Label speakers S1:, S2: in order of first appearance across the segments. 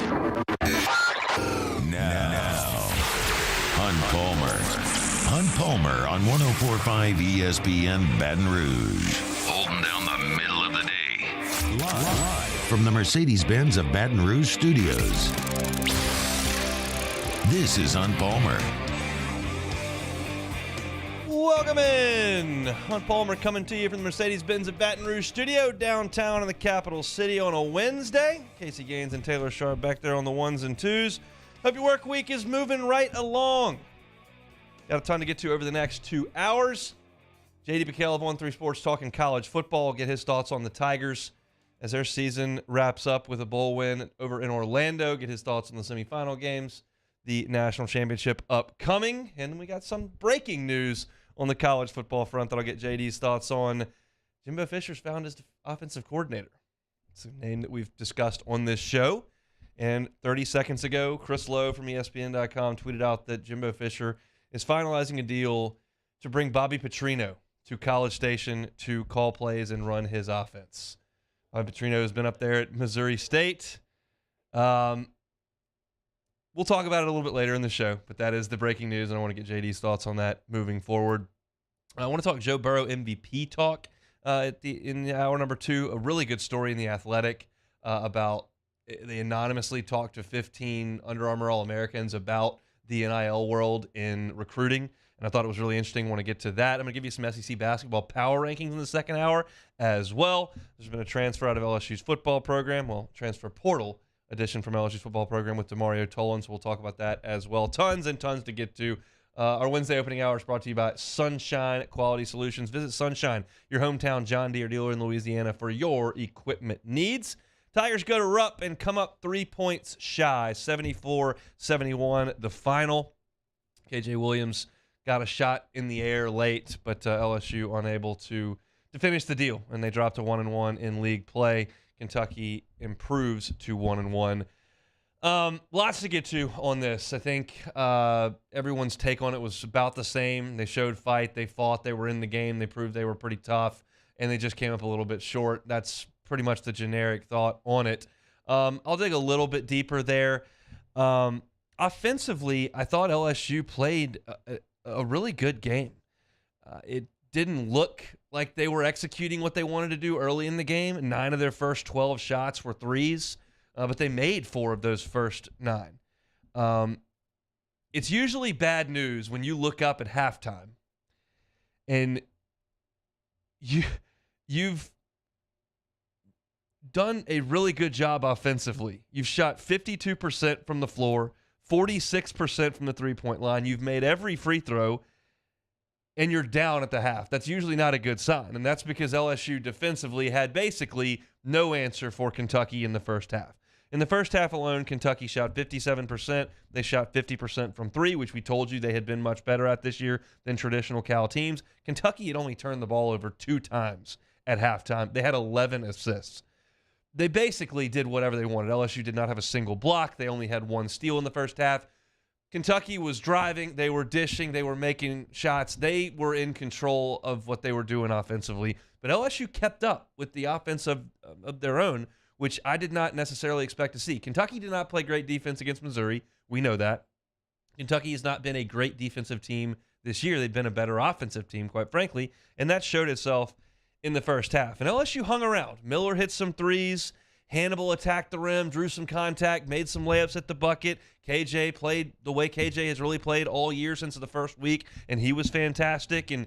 S1: Now, Hunt Palmer on 104.5 ESPN Baton Rouge. Holding down the middle of the day. Live from the Mercedes-Benz of Baton Rouge studios. This is Hunt Palmer.
S2: Welcome in. Hunt Palmer coming to you from the Mercedes-Benz of Baton Rouge studio downtown in the capital city on a Wednesday. Casey Gaines and Taylor Sharp back there on the ones and twos. Hope your work week is moving right along. Got a ton to get to over the next 2 hours. JD Piquel of 1-3 Sports talking college football. Get his thoughts on the Tigers as their season wraps up with a bowl win over in Orlando. Get his thoughts on the semifinal games, the national championship upcoming. And we got some breaking news on the college football front that I'll get JD's thoughts on. Jimbo Fisher's found his offensive coordinator. It's a name that we've discussed on this show. And 30 seconds ago, Chris Lowe from ESPN.com tweeted out that Jimbo Fisher is finalizing a deal to bring Bobby Petrino to College Station to call plays and run his offense. Bobby Petrino has been up there at Missouri State. We'll talk about it a little bit later in the show, but that is the breaking news, and I want to get JD's thoughts on that moving forward. I want to talk Joe Burrow MVP talk in the hour number 2. A really good story in The Athletic about they anonymously talked to 15 Under Armour All-Americans about the NIL world in recruiting, and I thought it was really interesting. I want to get to that. I'm going to give you some SEC basketball power rankings in the second hour as well. There's been a transfer out of LSU's football program, transfer portal edition from LSU's football program with DeMario Tolan, so we'll talk about that as well. Tons and tons to get to. Our Wednesday opening hour is brought to you by Sunshine Quality Solutions. Visit Sunshine, your hometown John Deere dealer in Louisiana, for your equipment needs. Tigers go to Rupp and come up 3 points shy, 74-71 the final. KJ Williams got a shot in the air late, but LSU unable to finish the deal, and they dropped to 1-1 in league play. Kentucky improves to 1-1. Lots to get to on this. I think everyone's take on it was about the same. They showed fight. They fought. They were in the game. They proved they were pretty tough, and they just came up a little bit short. That's pretty much the generic thought on it. I'll dig a little bit deeper there. Offensively, I thought LSU played a really good game. It didn't look like they were executing what they wanted to do early in the game. 9 of their first 12 shots were threes, but they made 4 of those first 9. It's usually bad news when you look up at halftime and you've done a really good job offensively. You've shot 52% from the floor, 46% from the three-point line. You've made every free throw, and you're down at the half. That's usually not a good sign, and that's because LSU defensively had basically no answer for Kentucky in the first half. In the first half alone, Kentucky shot 57%. They shot 50% from 3, which we told you they had been much better at this year than traditional Cal teams. Kentucky had only turned the ball over 2 times at halftime. They had 11 assists. They basically did whatever they wanted. LSU did not have a single block. They only had 1 steal in the first half. Kentucky was driving. They were dishing. They were making shots. They were in control of what they were doing offensively. But LSU kept up with the offense of their own, which I did not necessarily expect to see. Kentucky did not play great defense against Missouri. We know that. Kentucky has not been a great defensive team this year. They've been a better offensive team, quite frankly, and that showed itself in the first half. And LSU hung around. Miller hit some threes. Hannibal attacked the rim, drew some contact, made some layups at the bucket. KJ played the way KJ has really played all year since the first week, and he was fantastic. And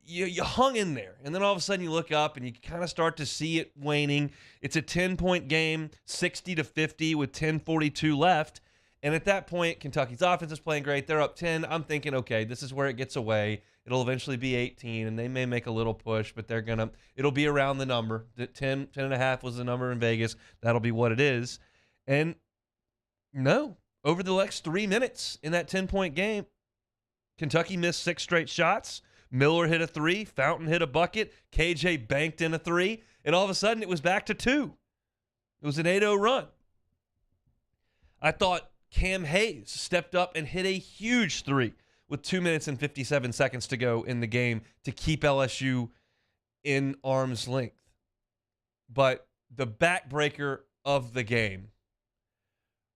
S2: you hung in there. And then all of a sudden you look up and you kind of start to see it waning. It's a 10-point game, 60-50 with 10:42 left. And at that point, Kentucky's offense is playing great. They're up 10. I'm thinking, okay, this is where it gets away. It'll eventually be 18, and they may make a little push, but it'll be around the number. 10.5 was the number in Vegas. That'll be what it is. And no, over the next 3 minutes in that 10-point game, Kentucky missed 6 straight shots. Miller hit a 3. Fountain hit a bucket. KJ banked in a 3. And all of a sudden, it was back to 2. It was an 8-0 run. I thought Cam Hayes stepped up and hit a huge 3 with 2 minutes and 57 seconds to go in the game to keep LSU in arm's length. But the backbreaker of the game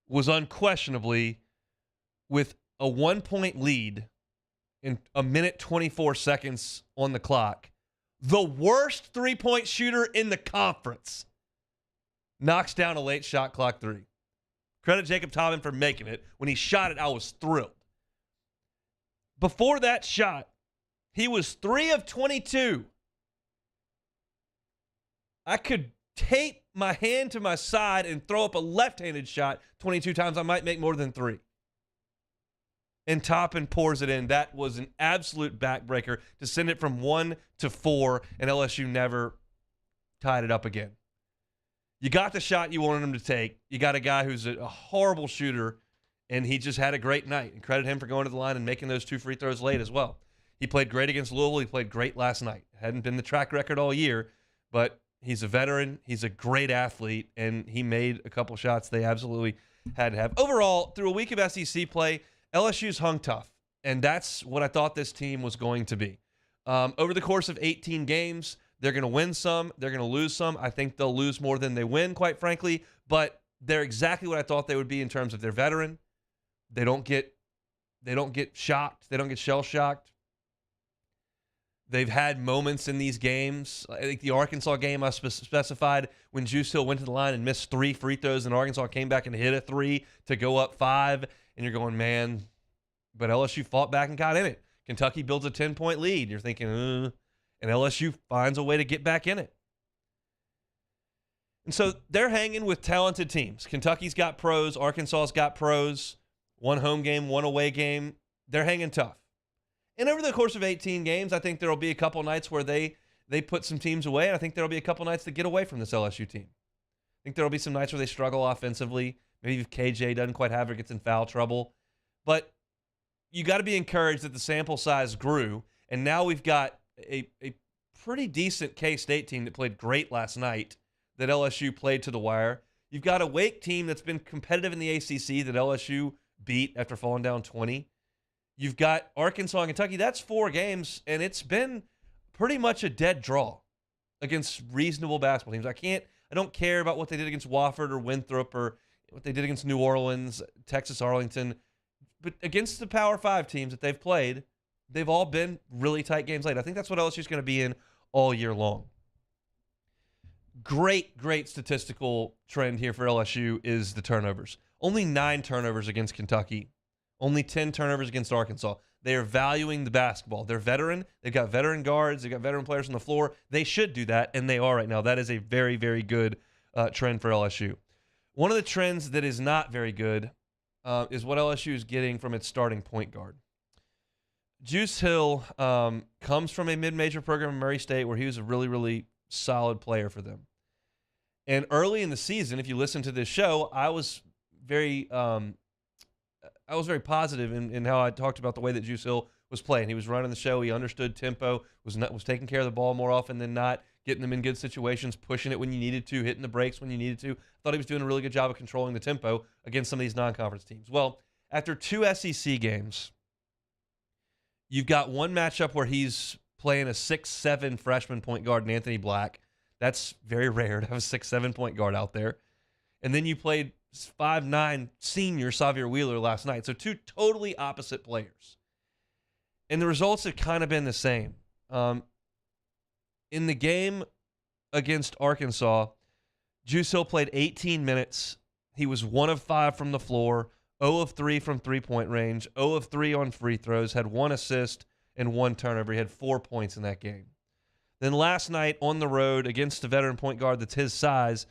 S2: was unquestionably, with a 1-point lead in a minute 24 seconds on the clock, the worst three-point shooter in the conference. Knocks down a late shot clock three. Credit Jacob Tobin for making it. When he shot it, I was thrilled. Before that shot, he was 3 of 22. I could tape my hand to my side and throw up a left-handed shot 22 times. I might make more than 3. And Toppin pours it in. That was an absolute backbreaker to send it from 1 to 4, and LSU never tied it up again. You got the shot you wanted him to take. You got a guy who's a horrible shooter, and he just had a great night. And credit him for going to the line and making those 2 free throws late as well. He played great against Louisville. He played great last night. Hadn't been the track record all year, but he's a veteran. He's a great athlete, and he made a couple shots they absolutely had to have. Overall, through a week of SEC play, LSU's hung tough, and that's what I thought this team was going to be. Over the course of 18 games, they're going to win some. They're going to lose some. I think they'll lose more than they win, quite frankly, but they're exactly what I thought they would be in terms of their veteran. They don't get shocked. They don't get shell-shocked. They've had moments in these games. I think the Arkansas game I specified when Juice Hill went to the line and missed 3 free throws, and Arkansas came back and hit a 3 to go up 5. And you're going, man, but LSU fought back and got in it. Kentucky builds a 10-point lead. You're thinking, and LSU finds a way to get back in it. And so they're hanging with talented teams. Kentucky's got pros. Arkansas's got pros. 1 home game, 1 away game. They're hanging tough. And over the course of 18 games, I think there will be a couple nights where they put some teams away, and I think there will be a couple nights that get away from this LSU team. I think there will be some nights where they struggle offensively. Maybe if KJ doesn't quite have it, gets in foul trouble. But you got to be encouraged that the sample size grew, and now we've got a pretty decent K-State team that played great last night that LSU played to the wire. You've got a Wake team that's been competitive in the ACC that LSU beat after falling down 20. You've got Arkansas and Kentucky. That's 4 games, and it's been pretty much a dead draw against reasonable basketball teams. I don't care about what they did against Wofford or Winthrop or what they did against New Orleans, Texas Arlington. But against the Power 5 teams that they've played, they've all been really tight games late. I think that's what LSU's going to be in all year long. Great statistical trend here for LSU is the turnovers. Only 9 turnovers against Kentucky. Only 10 turnovers against Arkansas. They are valuing the basketball. They're veteran. They've got veteran guards. They've got veteran players on the floor. They should do that, and they are right now. That is a very, very good trend for LSU. One of the trends that is not very good is what LSU is getting from its starting point guard. Juice Hill comes from a mid-major program in Murray State where he was a really, really solid player for them. And early in the season, if you listen to this show, I was very positive in how I talked about the way that Juice Hill was playing. He was running the show. He understood tempo, was taking care of the ball more often than not, getting them in good situations, pushing it when you needed to, hitting the brakes when you needed to. I thought he was doing a really good job of controlling the tempo against some of these non-conference teams. Well, after 2 SEC games, you've got one matchup where he's playing a 6'7" freshman point guard in Anthony Black. That's very rare to have a 6'7" point guard out there. And then you played 5'9" senior Xavier Wheeler last night. So 2 totally opposite players. And the results have kind of been the same. In the game against Arkansas, Juice Hill played 18 minutes. He was 1 of 5 from the floor, 0 of 3 from three-point range, 0 of 3 on free throws, had 1 assist and 1 turnover. He had 4 points in that game. Then last night on the road against a veteran point guard that's his size,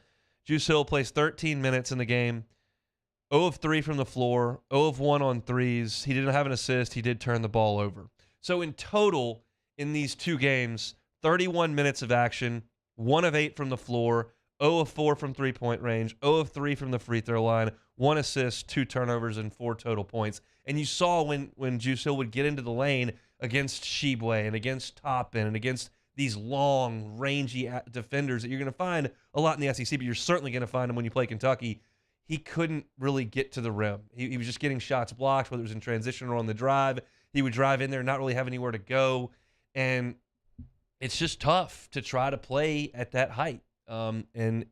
S2: Juice Hill plays 13 minutes in the game, 0 of 3 from the floor, 0 of 1 on threes. He didn't have an assist. He did turn the ball over. So in total, in these 2 games, 31 minutes of action, 1 of 8 from the floor, 0 of 4 from three-point range, 0 of 3 from the free throw line, 1 assist, 2 turnovers, and 4 total points. And you saw when Juice Hill would get into the lane against Shibwe and against Toppin and against these long, rangy defenders that you're going to find a lot in the SEC, but you're certainly going to find them when you play Kentucky. He couldn't really get to the rim. He was just getting shots blocked, whether it was in transition or on the drive. He would drive in there and not really have anywhere to go. And it's just tough to try to play at that height. And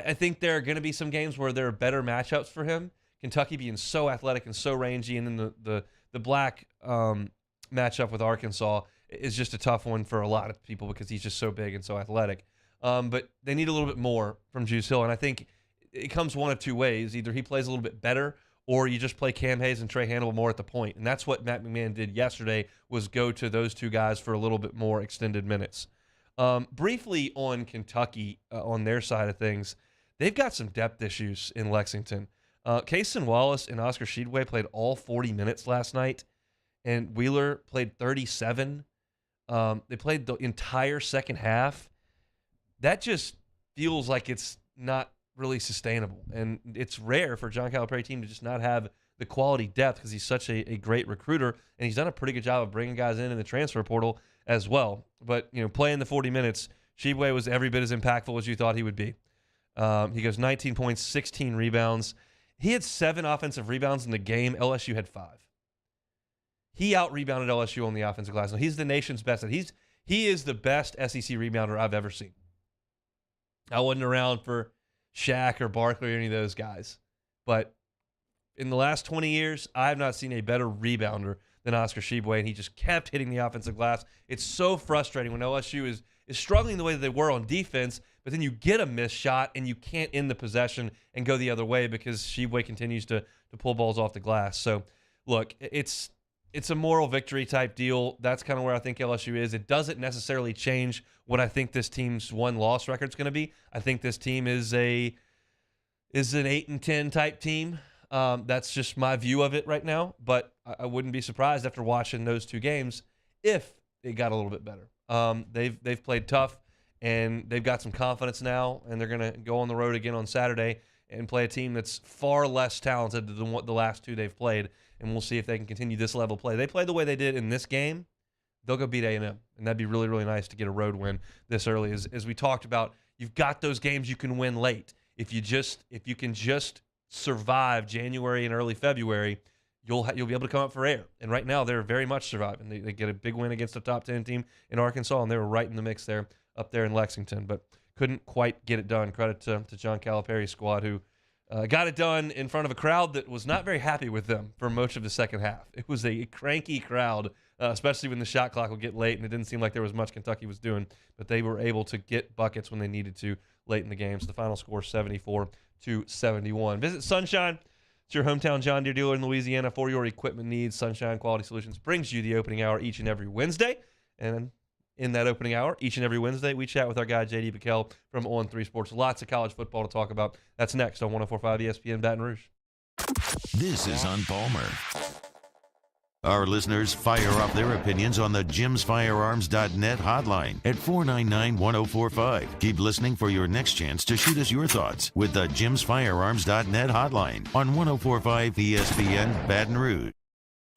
S2: I think there are going to be some games where there are better matchups for him. Kentucky being so athletic and so rangy, and then the black matchup with Arkansas is just a tough one for a lot of people because he's just so big and so athletic. But they need a little bit more from Juice Hill, and I think it comes one of two ways. Either he plays a little bit better, or you just play Cam Hayes and Trey Hannibal more at the point. And that's what Matt McMahon did yesterday, was go to those two guys for a little bit more extended minutes. Briefly on Kentucky, on their side of things, they've got some depth issues in Lexington. Kason Wallace and Oscar Sheedway played all 40 minutes last night, and Wheeler played 37. They played the entire second half. That just feels like it's not really sustainable, and it's rare for a John Calipari team to just not have the quality depth because he's such a great recruiter, and he's done a pretty good job of bringing guys in the transfer portal as well. But, playing the 40 minutes, Sheedway was every bit as impactful as you thought he would be. He goes 19 points, 16 rebounds. He had 7 offensive rebounds in the game. LSU had 5. He out-rebounded LSU on the offensive glass. Now, he's the nation's best. He is the best SEC rebounder I've ever seen. I wasn't around for Shaq or Barkley or any of those guys. But in the last 20 years, I have not seen a better rebounder than Oscar Sheedway, and he just kept hitting the offensive glass. It's so frustrating when LSU is struggling the way that they were on defense, but then you get a missed shot and you can't end the possession and go the other way because Sheedway continues to pull balls off the glass. So, look, it's a moral victory type deal. That's kind of where I think LSU is. It doesn't necessarily change what I think this team's win-loss record is going to be. I think this team is an 8-10 type team. That's just my view of it right now, but I wouldn't be surprised after watching those 2 games if it got a little bit better. They've played tough, and they've got some confidence now, and they're going to go on the road again on Saturday and play a team that's far less talented than what the last 2 they've played, and we'll see if they can continue this level of play. They play the way they did in this game, they'll go beat A&M, and that'd be really, really nice to get a road win this early. As we talked about, you've got those games you can win late. If you can just survive January and early February, you'll be able to come up for air. And right now, they're very much surviving. They get a big win against a top 10 team in Arkansas, and they were right in the mix there, up there in Lexington, but couldn't quite get it done. Credit to John Calipari's squad, who got it done in front of a crowd that was not very happy with them for much of the second half. It was a cranky crowd, especially when the shot clock would get late, and it didn't seem like there was much Kentucky was doing, but they were able to get buckets when they needed to late in the game. So the final score, 74-71. Visit Sunshine. It's your hometown John Deere dealer in Louisiana for your equipment needs. Sunshine Quality Solutions brings you the opening hour each and every Wednesday. And in that opening hour, each and every Wednesday, we chat with our guy, J.D. Bikel from On3 Sports. Lots of college football to talk about. That's next on 104.5 ESPN Baton Rouge.
S1: This is on Palmer. Our listeners fire off their opinions on the jimsfirearms.net hotline at 499-1045. Keep listening for your next chance to shoot us your thoughts with the jimsfirearms.net hotline on 104.5 ESPN Baton Rouge.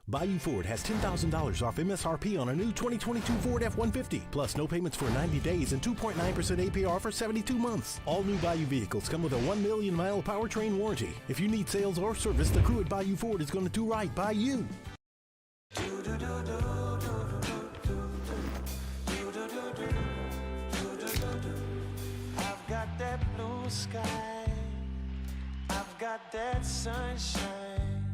S3: Bayou Ford has $10,000 off MSRP on a new 2022 Ford F-150, plus no payments for 90 days and 2.9% APR for 72 months. All new Bayou vehicles come with a 1 million mile powertrain warranty. If you need sales or service, the crew at Bayou Ford is going to do right by you.
S4: I've got that blue sky, I've got that sunshine.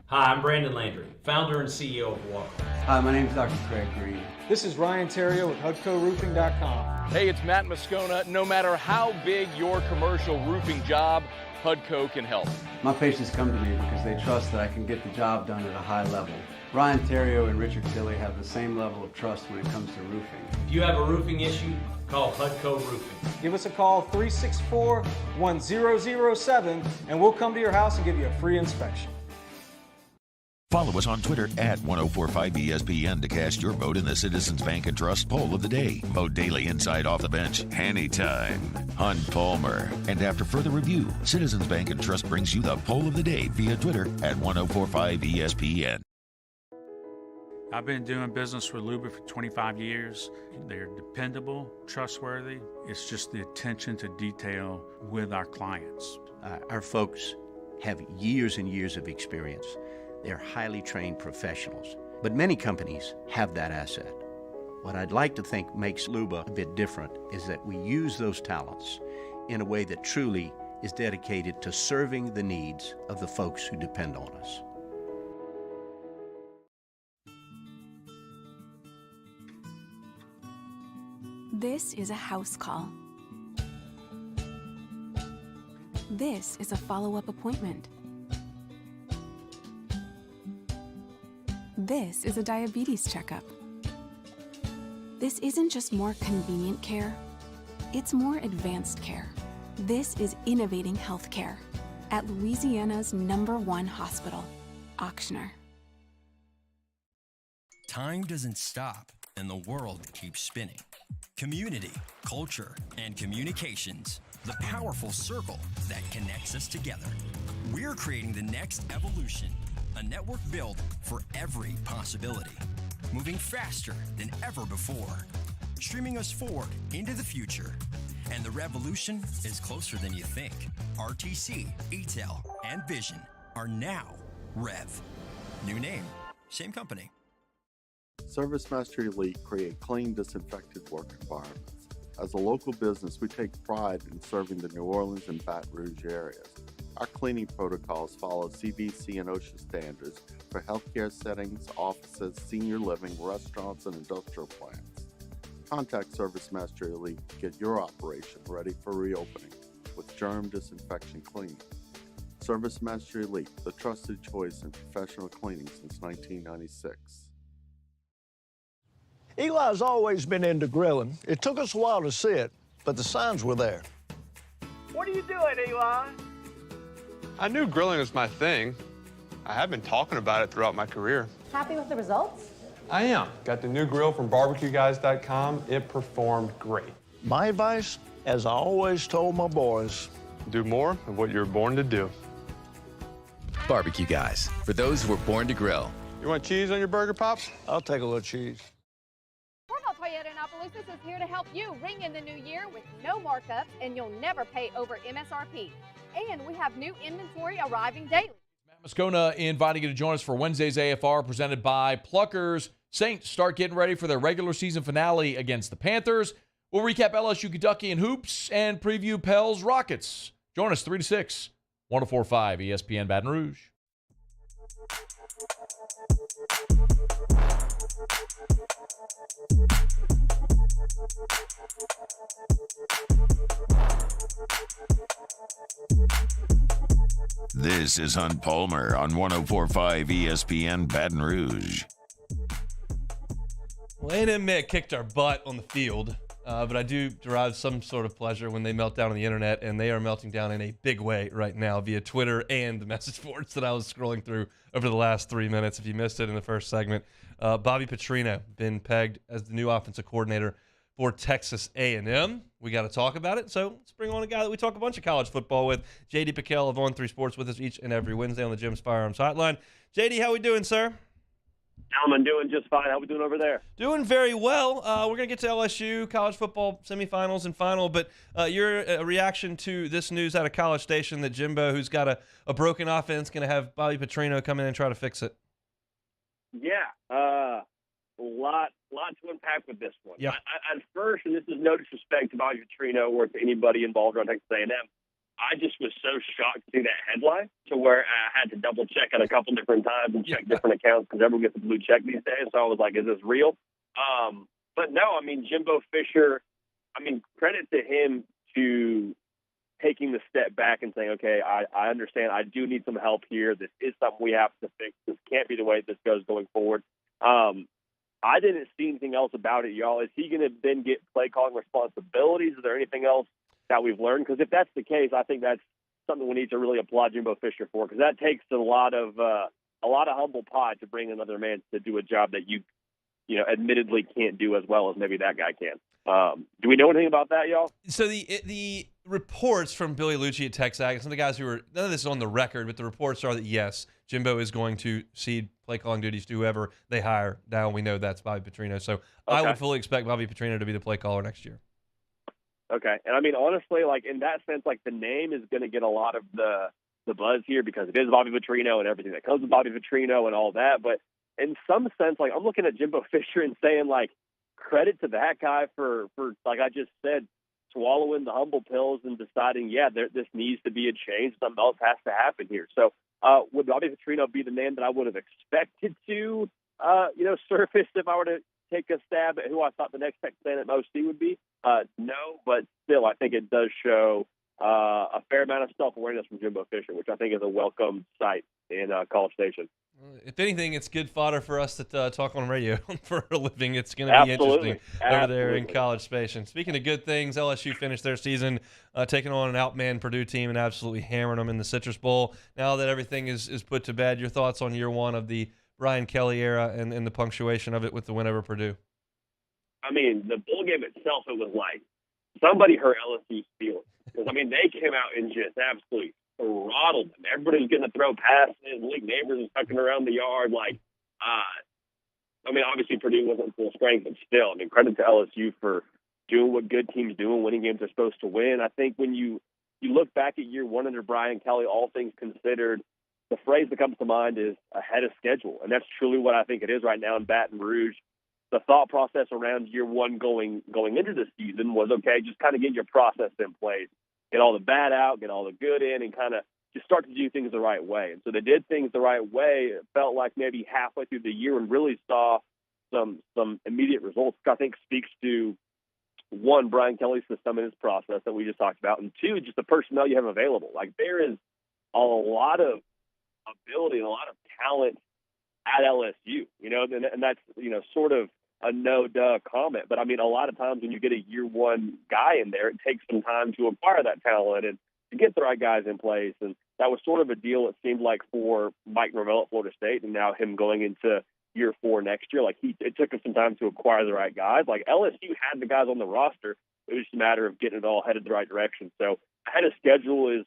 S5: Hi, I'm Brandon Landry, founder and CEO of Walker.
S6: Hi, my name is Dr. Craig Green.
S7: This is Ryan Terrio with HUDCORoofing.com.
S8: Hey, it's Matt Moscona. No matter how big your commercial roofing job, HUDCO can help.
S6: My patients come to me because they trust that I can get the job done at a high level. Ryan Terrio and Richard Tilley have the same level of trust when it comes to roofing.
S5: If you have a roofing issue, call HUDCO Roofing.
S7: Give us a call, 364-1007, and we'll come to your house and give you a free inspection.
S1: Follow us on Twitter at 1045ESPN to cast your vote in the Citizens Bank and Trust poll of the day. Vote daily inside off the bench, anytime. Hunt Palmer. And after further review, Citizens Bank and Trust brings you the poll of the day via Twitter at 1045ESPN.
S9: I've been doing business with Luber for 25 years. They're dependable, trustworthy. It's just the attention to detail with our clients.
S10: Our folks have years and years of experience. They're highly trained professionals, but many companies have that asset. What I'd like to think makes Luba a bit different is that we use those talents in a way that truly is dedicated to serving the needs of the folks who depend on us.
S11: This is a house call. This is a follow-up appointment. This is a diabetes checkup. This isn't just more convenient care, it's more advanced care. This is innovating healthcare at Louisiana's #1 hospital, Ochsner.
S12: Time doesn't stop, and the world keeps spinning. Community, culture, and communications, the powerful circle that connects us together. We're creating the next evolution, a network built for every possibility, moving faster than ever before, streaming us forward into the future. And the revolution is closer than you think. RTC, ETEL, and Vision are now Rev. New name, same company.
S13: Service Master Elite create clean, disinfected work environments. As a local business, we take pride in serving the New Orleans and Baton Rouge areas. Our cleaning protocols follow CDC and OSHA standards for healthcare settings, offices, senior living, restaurants, and industrial plants. Contact Service Master Elite to get your operation ready for reopening with germ disinfection cleaning. Service Master Elite, the trusted choice in professional cleaning since 1996.
S14: Eli's always been into grilling. It took us a while to see it, but the signs were there.
S15: What are you doing, Eli? I knew grilling was my thing. I have been talking about it throughout my career.
S16: Happy with the results?
S15: I am. Got the new grill from barbecueguys.com. It performed great.
S14: My advice, as I always told my boys,
S15: do more of what you were born to do.
S17: Barbecue Guys, for those who were born to grill.
S15: You want cheese on your burger, Pops?
S14: I'll take a little cheese.
S16: Corval Toyota in Opelousas is here to help you ring in the new year with no markups, and you'll never pay over MSRP. And we have new inventory arriving daily.
S18: Moscona inviting you to join us for Wednesday's AFR presented by Pluckers. Saints start getting ready for their regular season finale against the Panthers. We'll recap LSU, Kentucky, and hoops and preview Pels Rockets. Join us 3 to 6, 104.5 ESPN Baton Rouge.
S1: This is Hunt Palmer on 104.5 ESPN Baton Rouge.
S2: Well, A&M kicked our butt on the field, but I do derive some sort of pleasure when they melt down on the internet, and they are melting down in a big way right now via Twitter and the message boards that I was scrolling through over the last 3 minutes. If you missed it in the first segment, Bobby Petrino been pegged as the new offensive coordinator for Texas A&M. We got to talk about it, so let's bring on a guy that we talk a bunch of college football with, J.D. Piquel of On3 Sports, with us each and every Wednesday on the Jim's Firearms Hotline. J.D., how we doing, sir?
S19: Gentlemen, doing just fine. How we doing over there?
S2: Doing very well. We're going to get to LSU, college football semifinals and final, but your reaction to this news out of College Station that Jimbo, who's got a broken offense, going to have Bobby Petrino come in and try to fix it.
S19: Yeah, lot to unpack with this one.
S2: Yeah.
S19: At first, and this is no disrespect to Bobby Petrino or to anybody involved around Texas A&M, I just was so shocked to see that headline to where I had to double check it a couple different times and check different accounts because everyone gets a blue check these days. So I was like, is this real? But no, I mean, Jimbo Fisher, I mean, credit to him to taking the step back and saying, okay, I understand. I do need some help here. This is something we have to fix. This can't be the way this goes going forward. I didn't see anything else about it, y'all. Is he going to then get play calling responsibilities? Is there anything else that we've learned? Because if that's the case, I think that's something we need to really applaud Jimbo Fisher for, because that takes a lot of humble pie to bring another man to do a job that you admittedly can't do as well as maybe that guy can. Do we know anything about that, y'all?
S2: So the reports from Billy Lucci at Texas, some of the guys who were, none of this is on the record, but the reports are that yes, Jimbo is going to cede play calling duties to whoever they hire. Now we know that's Bobby Petrino. So I would fully expect Bobby Petrino to be the play caller next year.
S19: Okay. And I mean, honestly, like in that sense, like the name is going to get a lot of the buzz here because it is Bobby Petrino and everything that comes with Bobby Petrino and all that. But in some sense, like I'm looking at Jimbo Fisher and saying like, credit to that guy for like I just said, swallowing the humble pills and deciding, this needs to be a change. Something else has to happen here. So would Bobby Petrino be the name that I would have expected to, surface if I were to take a stab at who I thought the next Texan at OC would be? No, but still, I think it does show a fair amount of self-awareness from Jimbo Fisher, which I think is a welcome sight in College Station.
S2: If anything, it's good fodder for us to talk on radio for a living. It's going to be interesting over there in College Station. Speaking of good things, LSU finished their season taking on an outmanned Purdue team and absolutely hammering them in the Citrus Bowl. Now that everything is put to bed, your thoughts on year one of the Brian Kelly era and the punctuation of it with the win over Purdue?
S19: I mean, the bowl game itself, it was like somebody hurt LSU's feelings. Because, I mean, they came out and just absolutely throttled them. Everybody's going to throw passes. Malik Neighbors is tucking around the yard. Obviously Purdue wasn't full strength, but still, I mean, credit to LSU for doing what good teams do and winning games they're supposed to win. I think when you look back at year one under Brian Kelly, all things considered, the phrase that comes to mind is ahead of schedule. And that's truly what I think it is right now in Baton Rouge. The thought process around year one going into the season was, okay, just kind of get your process in place, get all the bad out, get all the good in, and kind of just start to do things the right way. And so they did things the right way. It felt like maybe halfway through the year and really saw some immediate results, which I think speaks to, one, Brian Kelly's system and his process that we just talked about, and two, just the personnel you have available. Like, there is a lot of ability and a lot of talent at LSU, and that's, sort of a no-duh comment. But, I mean, a lot of times when you get a year one guy in there, it takes some time to acquire that talent and to get the right guys in place. And that was sort of a deal, it seemed like, for Mike Norvell at Florida State, and now him going into year four next year. Like, it took him some time to acquire the right guys. Like, LSU had the guys on the roster. It was just a matter of getting it all headed the right direction. So ahead of schedule is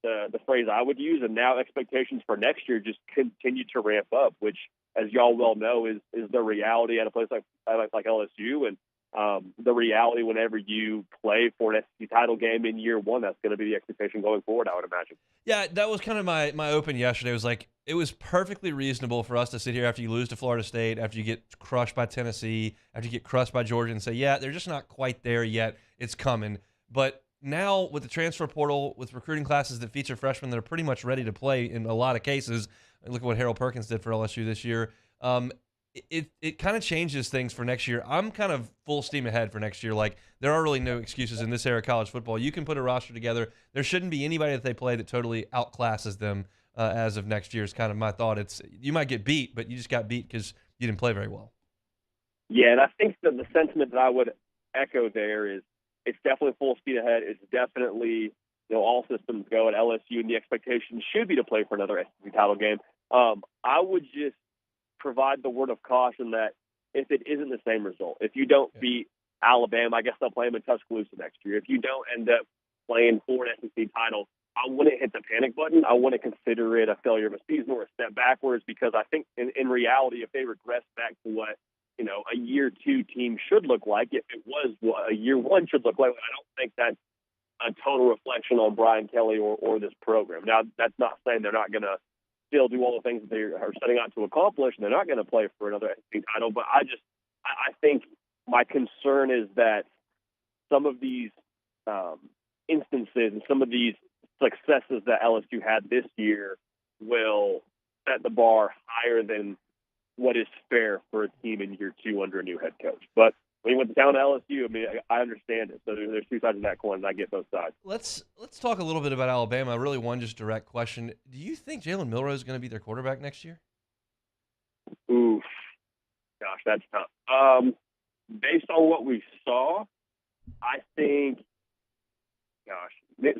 S19: the phrase I would use, and now expectations for next year just continue to ramp up, which, as y'all well know, is the reality at a place like LSU, and the reality whenever you play for an SEC title game in year one. That's going to be the expectation going forward, I would imagine.
S2: Yeah, that was kind of my open yesterday. It was like, it was perfectly reasonable for us to sit here after you lose to Florida State, after you get crushed by Tennessee, after you get crushed by Georgia, and say, yeah, they're just not quite there yet. It's coming. But now with the transfer portal, with recruiting classes that feature freshmen that are pretty much ready to play in a lot of cases, look at what Harold Perkins did for LSU this year. It kind of changes things for next year. I'm kind of full steam ahead for next year. Like, there are really no excuses in this era of college football. You can put a roster together. There shouldn't be anybody that they play that totally outclasses them as of next year is kind of my thought. It's, you might get beat, but you just got beat because you didn't play very well.
S19: Yeah, and I think that the sentiment that I would echo there is it's definitely full speed ahead. It's definitely, all systems go at LSU, and the expectation should be to play for another SEC title game. I would just provide the word of caution that if it isn't the same result, if you don't beat Alabama, I guess they'll play them in Tuscaloosa next year. If you don't end up playing for an SEC title, I wouldn't hit the panic button. I wouldn't consider it a failure of a season or a step backwards, because I think in reality, if they regress back to what a year two team should look like, if it was what a year one should look like, I don't think that's a total reflection on Brian Kelly or this program. Now, that's not saying they're not going to still do all the things that they are setting out to accomplish, and they're not going to play for another SEC title. But I think my concern is that some of these instances and some of these successes that LSU had this year will set the bar higher than what is fair for a team in year two under a new head coach. But when you went down to LSU, I mean, I understand it. So there's two sides of that coin, and I get both sides.
S2: Let's talk a little bit about Alabama. Really, one just direct question. Do you think Jalen Milroe is going to be their quarterback next year?
S19: Oof. Gosh, that's tough. Based on what we saw, I think,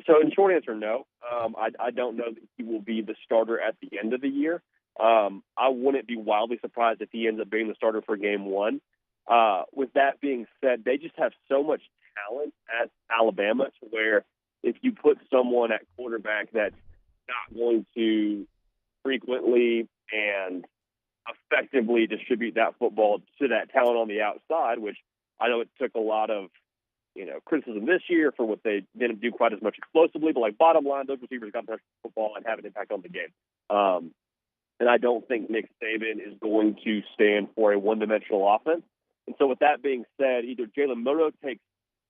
S19: so in short answer, no. I don't know that he will be the starter at the end of the year. I wouldn't be wildly surprised if he ends up being the starter for game one. With that being said, they just have so much talent at Alabama to where if you put someone at quarterback that's not going to frequently and effectively distribute that football to that talent on the outside, which I know it took a lot of criticism this year for what they didn't do quite as much explosively, but like bottom line, those receivers got to touch the football and have an impact on the game. And I don't think Nick Saban is going to stand for a one-dimensional offense. And so with that being said, either Jalen Moto takes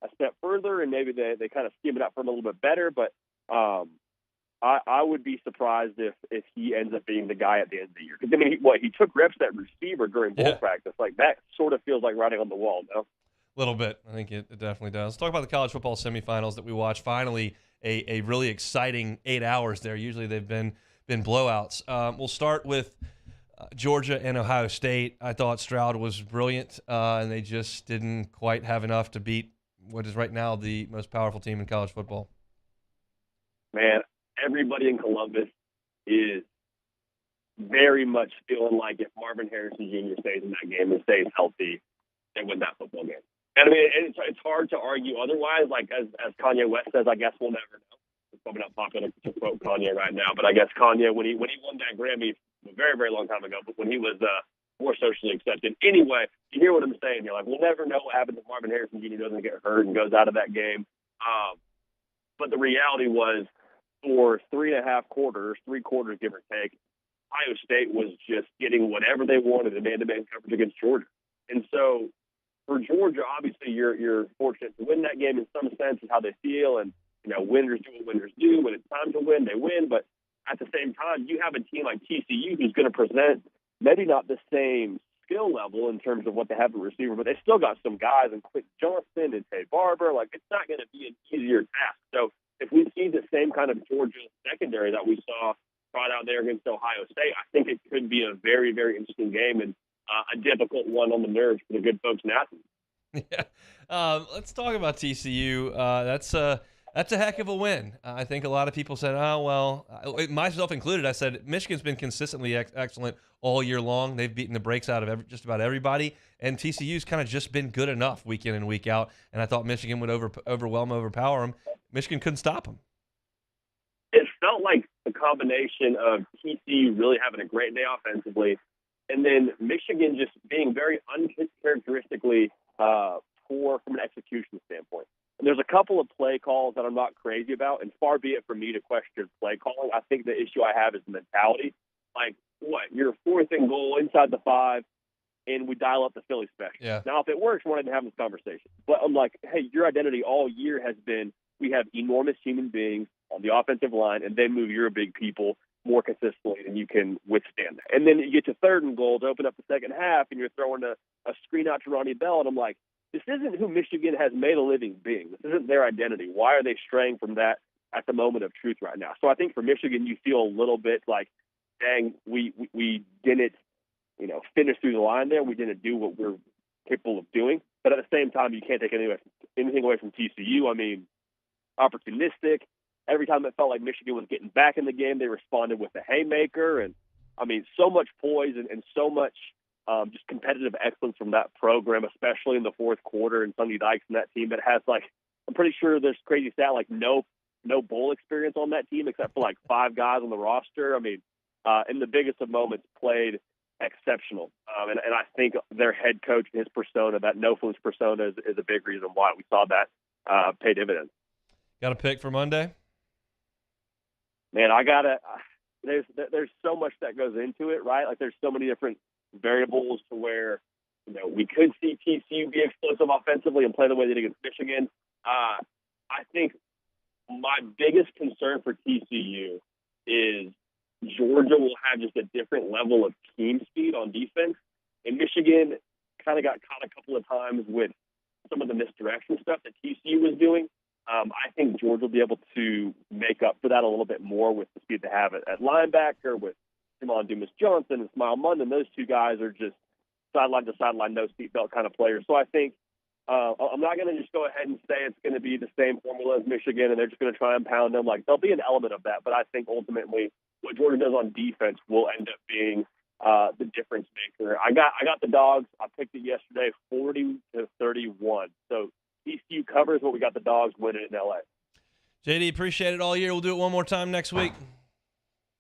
S19: a step further and maybe they kind of scheme it up for him a little bit better, but I would be surprised if he ends up being the guy at the end of the year. Because, I mean, he took reps at receiver during bowl practice. Like, that sort of feels like writing on the wall, no?
S2: A little bit. I think it definitely does. Let's talk about the college football semifinals that we watched. Finally, a really exciting 8 hours there. Usually they've been blowouts. We'll start with Georgia and Ohio State. I thought Stroud was brilliant, and they just didn't quite have enough to beat what is right now the most powerful team in college football.
S19: Man, everybody in Columbus is very much feeling like if Marvin Harrison Jr. stays in that game and stays healthy, they win that football game. And I mean, it's hard to argue otherwise. Like, as Kanye West says, I guess we'll never know. It's probably not popular to quote Kanye right now, but I guess Kanye, when he won that Grammy a very, very long time ago, but when he was more socially accepted. Anyway, you hear what I'm saying. You're like, we'll never know what happens if Marvin Harrison Jr. doesn't get hurt and goes out of that game. But the reality was, for 3.5 quarters, 3 quarters, give or take, Ohio State was just getting whatever they wanted in man-to-man coverage against Georgia. And so for Georgia, obviously you're fortunate to win that game in some sense is how they feel. And, you know, winners do what winners do. When it's time to win, they win. But at the same time, you have a team like TCU who's going to present maybe not the same skill level in terms of what they have at receiver, but they still got some guys in Quentin Johnston and Tay Barber. Like, it's not going to be an easier task. So if we see the same kind of Georgia secondary that we saw tried out there against Ohio State, I think it could be a very, very interesting game and a difficult one on the nerves for the good folks in Athens.
S2: Yeah. Let's talk about TCU. That's a heck of a win. I think a lot of people said, oh, well, myself included, I said Michigan's been consistently excellent all year long. They've beaten the brakes out of just about everybody, and TCU's kind of just been good enough week in and week out, and I thought Michigan would overpower them. Michigan couldn't stop them.
S19: It felt like a combination of TCU really having a great day offensively, and then Michigan just being very uncharacteristically poor from an execution standpoint. And there's a couple of play calls that I'm not crazy about, and far be it from me to question play calling. I think the issue I have is the mentality. Like, you're 4th and goal inside the 5, and we dial up the Philly special.
S2: Yeah.
S19: Now, if it works, we're not even having this conversation. But I'm like, hey, your identity all year has been we have enormous human beings on the offensive line, and they move your big people more consistently than you can withstand that. And then you get to 3rd and goal to open up the second half, and you're throwing a screen out to Ronnie Bell, and I'm like, this isn't who Michigan has made a living being. This isn't their identity. Why are they straying from that at the moment of truth right now? So I think for Michigan, you feel a little bit like, dang, we didn't, finish through the line there. We didn't do what we're capable of doing. But at the same time, you can't take anything away from TCU. I mean, opportunistic. Every time it felt like Michigan was getting back in the game, they responded with a haymaker. And, I mean, so much poise and so much just competitive excellence from that program, especially in the 4th quarter, and Sonny Dykes and that team that has, I'm pretty sure there's crazy stat, no bowl experience on that team except for 5 guys on the roster. I mean, in the biggest of moments, played exceptional. And I think their head coach and his persona, that no-flinch persona, is a big reason why we saw that pay dividends.
S2: Got a pick for Monday?
S19: Man, there's so much that goes into it, right? Like, there's so many different variables to where, we could see TCU be explosive offensively and play the way they did against Michigan. I think my biggest concern for TCU is Georgia will have just a different level of team speed on defense. And Michigan kind of got caught a couple of times with some of the misdirection stuff that TCU was doing. I think Georgia will be able to make up for that a little bit more with the speed they have at linebacker, with Jamon Dumas-Johnson and Smile Munden. Those 2 guys are just sideline to sideline, no seatbelt kind of players. So I think I'm not going to just go ahead and say it's going to be the same formula as Michigan and they're just going to try and pound them. There'll be an element of that, but I think ultimately what Georgia does on defense will end up being the difference maker. I got the Dogs. I picked it yesterday, 40-31. So TCU covers, but we got the Dogs winning in LA.
S2: JD, appreciate it all year. We'll do it one more time next week.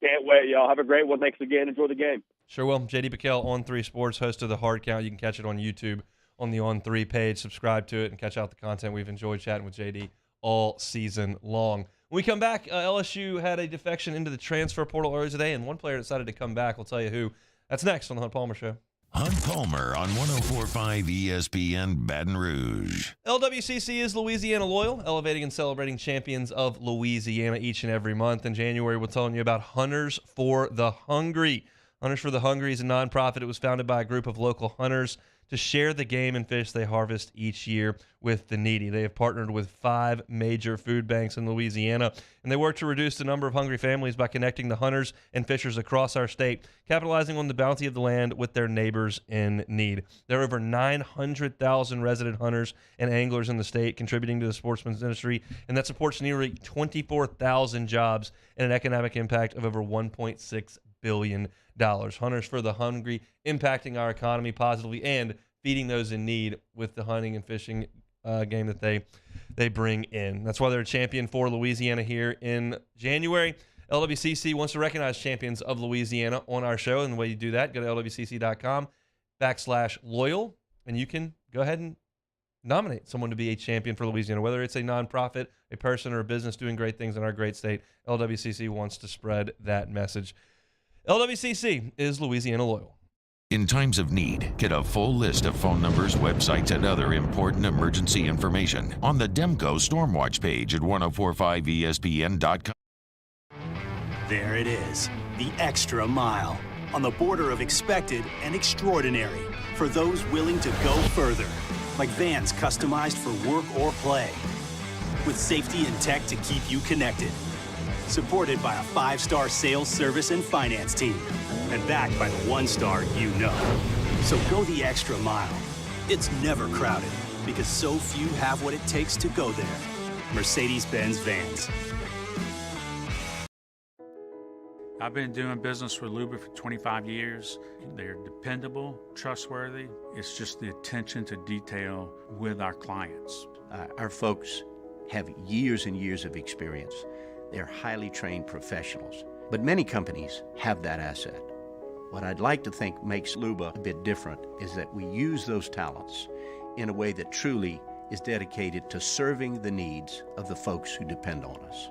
S19: Can't wait, y'all. Have a great one. Thanks again. Enjoy the game.
S2: Sure will. JD Piquel, On3 Sports, host of The Hard Count. You can catch it on YouTube on the On3 page. Subscribe to it and catch out the content. We've enjoyed chatting with JD all season long. When we come back, LSU had a defection into the transfer portal earlier today, and one player decided to come back. We'll tell you who. That's next on The Hunt Palmer Show.
S1: Hunt Palmer on 104.5 ESPN Baton Rouge.
S2: LWCC is Louisiana Loyal, elevating and celebrating champions of Louisiana each and every month. In January, we're telling you about Hunters for the Hungry. Hunters for the Hungry is a nonprofit. It was founded by a group of local hunters to share the game and fish they harvest each year with the needy. They have partnered with 5 major food banks in Louisiana, and they work to reduce the number of hungry families by connecting the hunters and fishers across our state, capitalizing on the bounty of the land with their neighbors in need. There are over 900,000 resident hunters and anglers in the state contributing to the sportsman's industry, and that supports nearly 24,000 jobs and an economic impact of over $1.6 billion. Hunters for the Hungry, impacting our economy positively and feeding those in need with the hunting and fishing game that they bring in. That's why they're a champion for Louisiana here in January. LWCC wants to recognize champions of Louisiana on our show, and the way you do that, go to lwcc.com/loyal, and you can go ahead and nominate someone to be a champion for Louisiana, whether it's a nonprofit, a person, or a business doing great things in our great state. LWCC wants to spread that message. LWCC is Louisiana Loyal.
S1: In times of need, get a full list of phone numbers, websites, and other important emergency information on the Demco Stormwatch page at 1045ESPN.com.
S20: There it is, the extra mile, on the border of expected and extraordinary, for those willing to go further, like vans customized for work or play, with safety and tech to keep you connected. Supported by a 5-star sales, service, and finance team. And backed by the 1-star you know. So go the extra mile. It's never crowded, because so few have what it takes to go there. Mercedes-Benz Vans.
S9: I've been doing business with Luba for 25 years. They're dependable, trustworthy. It's just the attention to detail with our clients.
S10: Our folks have years and years of experience. They're highly trained professionals, but many companies have that asset. What I'd like to think makes Luba a bit different is that we use those talents in a way that truly is dedicated to serving the needs of the folks who depend on us.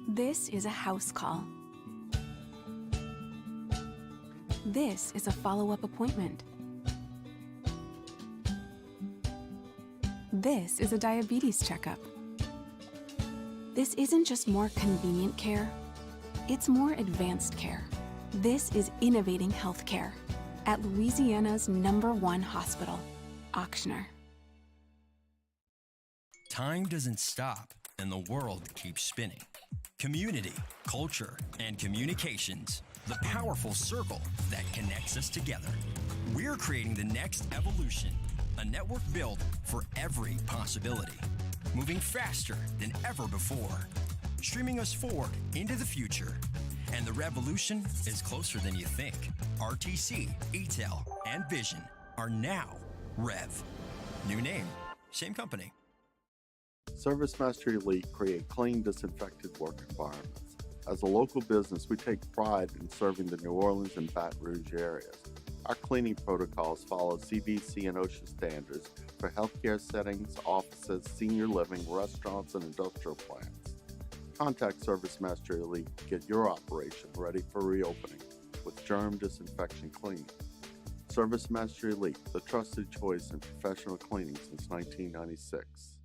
S11: This is a house call. This is a follow-up appointment. This is a diabetes checkup. This isn't just more convenient care, it's more advanced care. This is innovating healthcare at Louisiana's #1 hospital, Auctioner.
S12: Time doesn't stop, and the world keeps spinning. Community, culture, and communications, the powerful circle that connects us together. We're creating the next evolution. A network built for every possibility, moving faster than ever before, streaming us forward into the future. And the revolution is closer than you think. RTC, ETEL, and Vision are now Rev. New name, same company.
S13: ServiceMaster Elite create clean, disinfected work environments. As a local business, we take pride in serving the New Orleans and Baton Rouge areas. Our cleaning protocols follow CDC and OSHA standards for healthcare settings, offices, senior living, restaurants, and industrial plants. Contact ServiceMaster Elite to get your operation ready for reopening with germ disinfection cleaning. ServiceMaster Elite, the trusted choice in professional cleaning since 1996.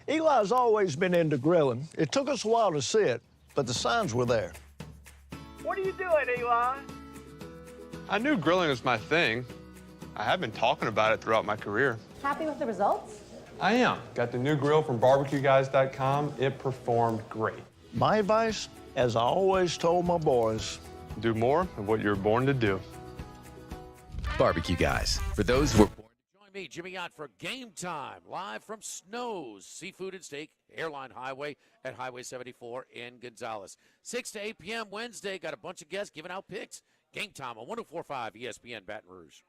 S14: Eli's always been into grilling. It took us a while to see it, but the signs were there.
S4: What are you doing, Eli?
S15: I knew grilling was my thing. I have been talking about it throughout my career.
S21: Happy with the results?
S15: I am. Got the new grill from barbecueguys.com. It performed great.
S14: My advice, as I always told my boys,
S15: do more of what you're born to do.
S17: Barbecue Guys, for those who are born.
S22: Join me, Jimmy Ott, for Game Time, live from Snow's Seafood and Steak, Airline Highway at Highway 74 in Gonzales. 6 to 8 p.m. Wednesday, got a bunch of guests giving out picks. Game Time on 104.5 ESPN Baton Rouge.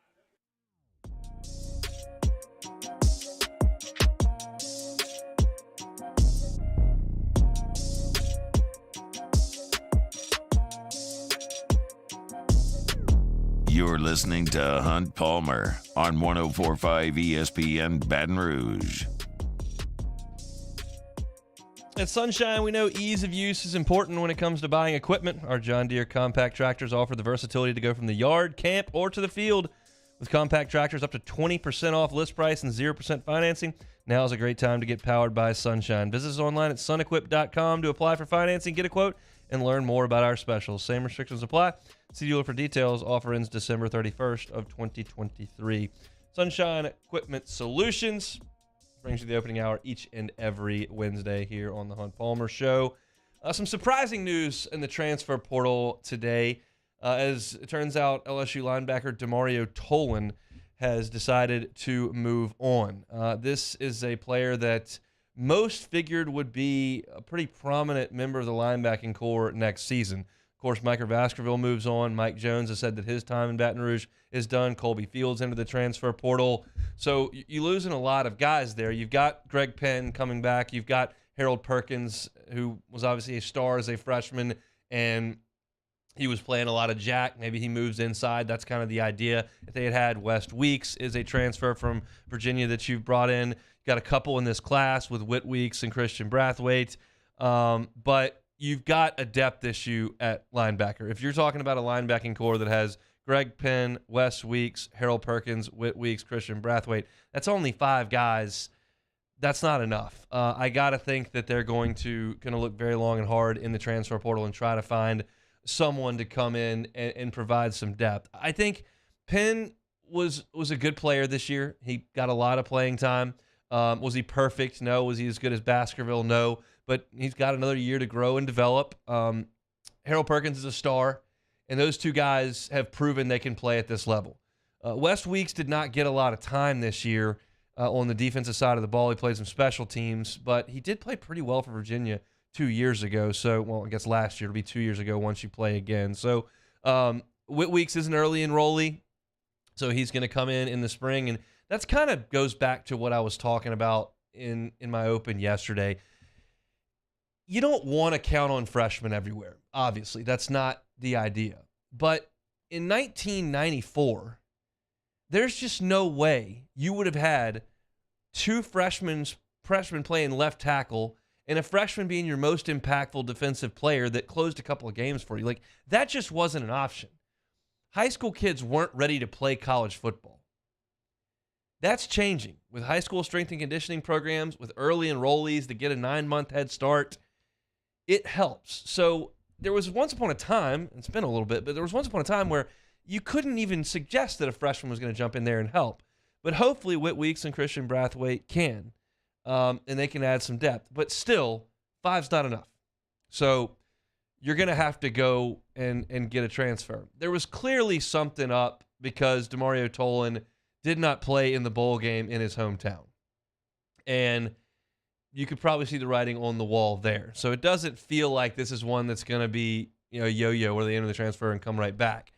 S1: You're listening to Hunt Palmer on 104.5 ESPN Baton Rouge.
S2: At Sunshine, we know ease of use is important when it comes to buying equipment. Our John Deere compact tractors offer the versatility to go from the yard, camp, or to the field. With compact tractors up to 20% off list price and 0% financing, now is a great time to get powered by Sunshine. Visit us online at sunequip.com to apply for financing, get a quote, and learn more about our specials. Same restrictions apply. See dealer for details. Offer ends December 31st of 2023. Sunshine Equipment Solutions brings you the opening hour each and every Wednesday here on the Hunt Palmer Show. Some surprising news in the transfer portal today. As it turns out, LSU linebacker Demario Tolan has decided to move on. This is a player that most figured would be a pretty prominent member of the linebacking corps next season. Of course, Micah Baskerville moves on. Mike Jones has said that his time in Baton Rouge is done. Colby Fields into the transfer portal. So you're losing a lot of guys there. You've got Greg Penn coming back. You've got Harold Perkins, who was obviously a star as a freshman, and he was playing a lot of jack. Maybe he moves inside. That's kind of the idea. If they had West Weeks is a transfer from Virginia that you've brought in. You've got a couple in this class with Whit Weeks and Christian Brathwaite. But you've got a depth issue at linebacker. If you're talking about a linebacking core that has Greg Penn, Wes Weeks, Harold Perkins, Whit Weeks, Christian Brathwaite, that's only 5 guys. That's not enough. I got to think that they're going to look very long and hard in the transfer portal and try to find someone to come in and provide some depth. I think Penn was a good player this year. He got a lot of playing time. Was he perfect? No. Was he as good as Baskerville? No. But he's got another year to grow and develop. Harold Perkins is a star, and those 2 guys have proven they can play at this level. Wes Weeks did not get a lot of time this year on the defensive side of the ball. He played some special teams, but he did play pretty well for Virginia 2 years ago. So, well, I guess last year. It'll be 2 years ago once you play again. So Whit Weeks is an early enrollee, so he's going to come in the spring, and that's kind of goes back to what I was talking about in my open yesterday. You don't want to count on freshmen everywhere. Obviously, that's not the idea. But in 1994, there's just no way you would have had 2 freshmen playing left tackle and a freshman being your most impactful defensive player that closed a couple of games for you. Like, that just wasn't an option. High school kids weren't ready to play college football. That's changing with high school strength and conditioning programs, with early enrollees to get a 9-month head start. It helps. So there was once upon a time, it's been a little bit, but there was once upon a time where you couldn't even suggest that a freshman was going to jump in there and help. But hopefully Whit Weeks and Christian Brathwaite can, and they can add some depth. But still, 5's not enough. So you're going to have to go and get a transfer. There was clearly something up because Demario Tolan did not play in the bowl game in his hometown. And you could probably see the writing on the wall there. So it doesn't feel like this is one that's going to be, yo-yo where they enter the transfer and come right back.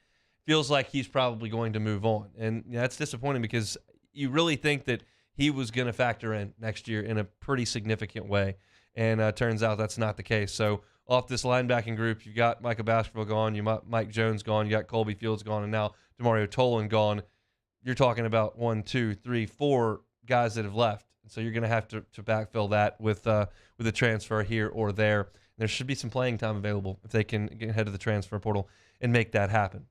S2: Feels like he's probably going to move on. And that's disappointing because you really think that he was going to factor in next year in a pretty significant way. And turns out that's not the case. So off this linebacking group, you got Micah Baskerville gone, you got Mike Jones gone, you got Colby Fields gone, and now Demario Tolan gone. You're talking about 1, 2, 3, 4 guys that have left. So you're going to have to backfill that with a transfer here or there. There should be some playing time available if they can get ahead of the transfer portal and make that happen.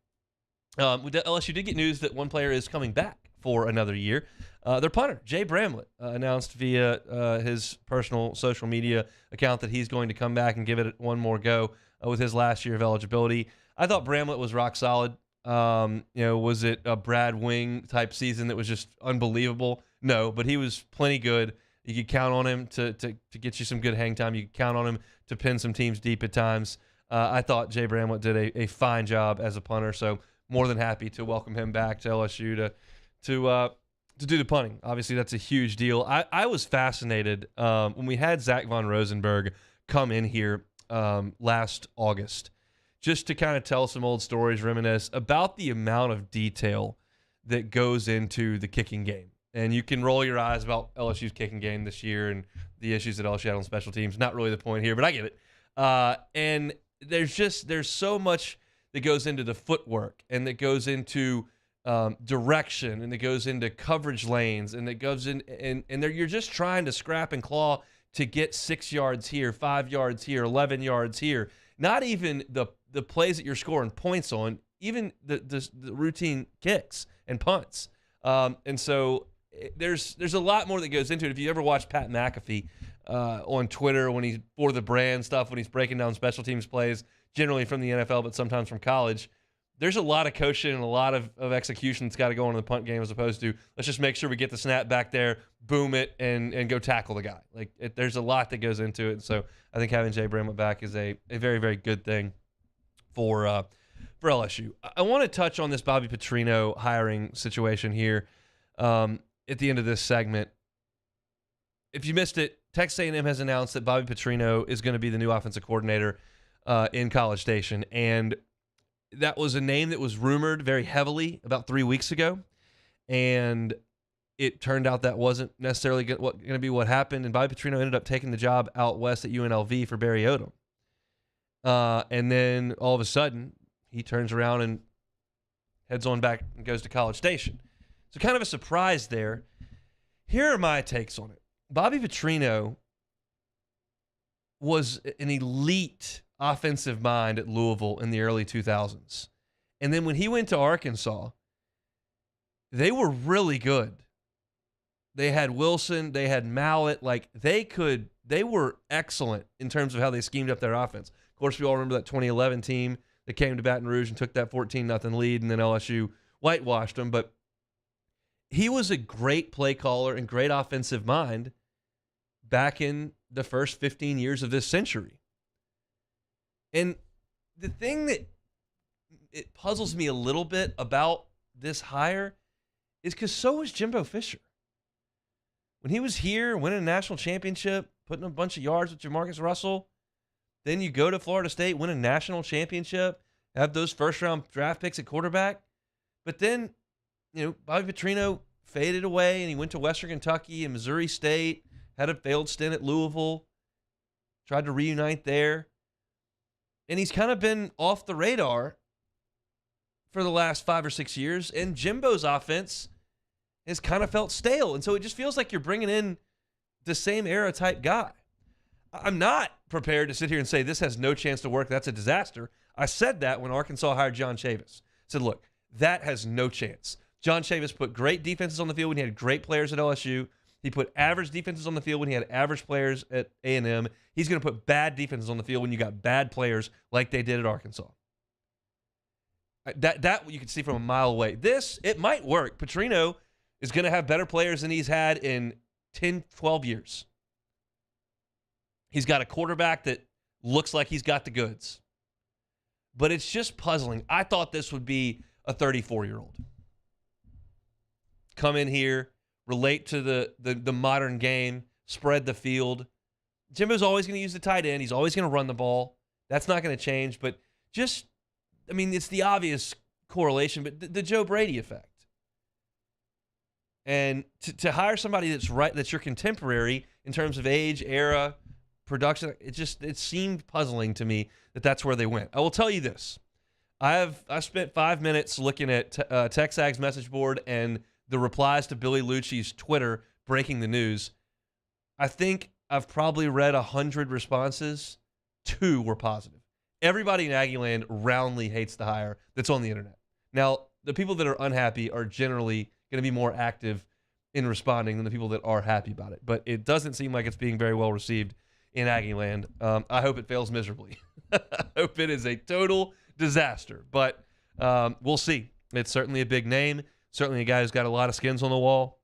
S2: LSU did get news that one player is coming back for another year. Their punter, Jay Bramlett, announced via his personal social media account that he's going to come back and give it one more go with his last year of eligibility. I thought Bramlett was rock solid. Was it a Brad Wing type season that was just unbelievable? No, but he was plenty good. You could count on him to get you some good hang time. You could count on him to pin some teams deep at times. I thought Jay Bramlett did a fine job as a punter, so more than happy to welcome him back to LSU to do the punting. Obviously, that's a huge deal. I was fascinated when we had Zach Von Rosenberg come in here last August, just to kind of tell some old stories, reminisce about the amount of detail that goes into the kicking game. And you can roll your eyes about LSU's kicking game this year and the issues that LSU had on special teams. Not really the point here, but I get it. And there's so much that goes into the footwork and that goes into direction and that goes into coverage lanes and that goes in and you're just trying to scrap and claw to get 6 yards here, 5 yards here, 11 yards here. Not even the plays that you're scoring points on, even the routine kicks and punts. And so there's a lot more that goes into it. If you ever watch Pat McAfee on Twitter when he's for the brand stuff, when he's breaking down special teams plays, generally from the NFL, but sometimes from college, there's a lot of coaching and a lot of execution that's got to go on in the punt game as opposed to let's just make sure we get the snap back there, boom it, and go tackle the guy. Like there's a lot that goes into it. And so I think having Jay Bramlett back is a very, very good thing for LSU. I want to touch on this Bobby Petrino hiring situation here at the end of this segment. If you missed it, Texas A&M has announced that Bobby Petrino is going to be the new offensive coordinator in College Station. And that was a name that was rumored very heavily about 3 weeks ago. And it turned out that wasn't necessarily going to be what happened. And Bobby Petrino ended up taking the job out west at UNLV for Barry Odom. And then all of a sudden, he turns around and heads on back and goes to College Station. So kind of a surprise there. Here are my takes on it. Bobby Petrino was an elite offensive mind at Louisville in the early 2000s. And then when he went to Arkansas, they were really good. They had Wilson, they had Mallett, like they were excellent in terms of how they schemed up their offense. Of course, we all remember that 2011 team that came to Baton Rouge and took that 14-0 lead, and then LSU whitewashed them. But he was a great play caller and great offensive mind back in the first 15 years of this century. And the thing that it puzzles me a little bit about this hire is because so was Jimbo Fisher. When he was here, winning a national championship, putting a bunch of yards with Jamarcus Russell, then you go to Florida State, win a national championship, have those first-round draft picks at quarterback. But then, Bobby Petrino faded away, and he went to Western Kentucky and Missouri State, had a failed stint at Louisville, tried to reunite there. And he's kind of been off the radar for the last 5 or 6 years, and Jimbo's offense has kind of felt stale. And so it just feels like you're bringing in the same era type guy. I'm not prepared to sit here and say this has no chance to work. That's a disaster. I said that when Arkansas hired John Chavis. I said, look, that has no chance. John Chavis put great defenses on the field when he had great players at LSU. He put average defenses on the field when he had average players at A&M. He's going to put bad defenses on the field when you got bad players like they did at Arkansas. That you can see from a mile away. It might work. Petrino is going to have better players than he's had in 10, 12 years. He's got a quarterback that looks like he's got the goods. But it's just puzzling. I thought this would be a 34-year-old. Come in here, relate to the modern game, spread the field. Jimbo's always going to use the tight end. He's always going to run the ball. That's not going to change. But it's the obvious correlation, but the Joe Brady effect. And to hire somebody that's your contemporary in terms of age, era, production, it seemed puzzling to me that that's where they went. I will tell you this. I've spent 5 minutes looking at TexAg's message board and the replies to Billy Lucci's Twitter breaking the news. I think I've probably read 100 responses. 2 were positive. Everybody in Aggieland roundly hates the hire that's on the internet. Now, the people that are unhappy are generally going to be more active in responding than the people that are happy about it. But it doesn't seem like it's being very well received in Aggieland. I hope it fails miserably. I hope it is a total disaster. But we'll see. It's certainly a big name. Certainly a guy who's got a lot of skins on the wall.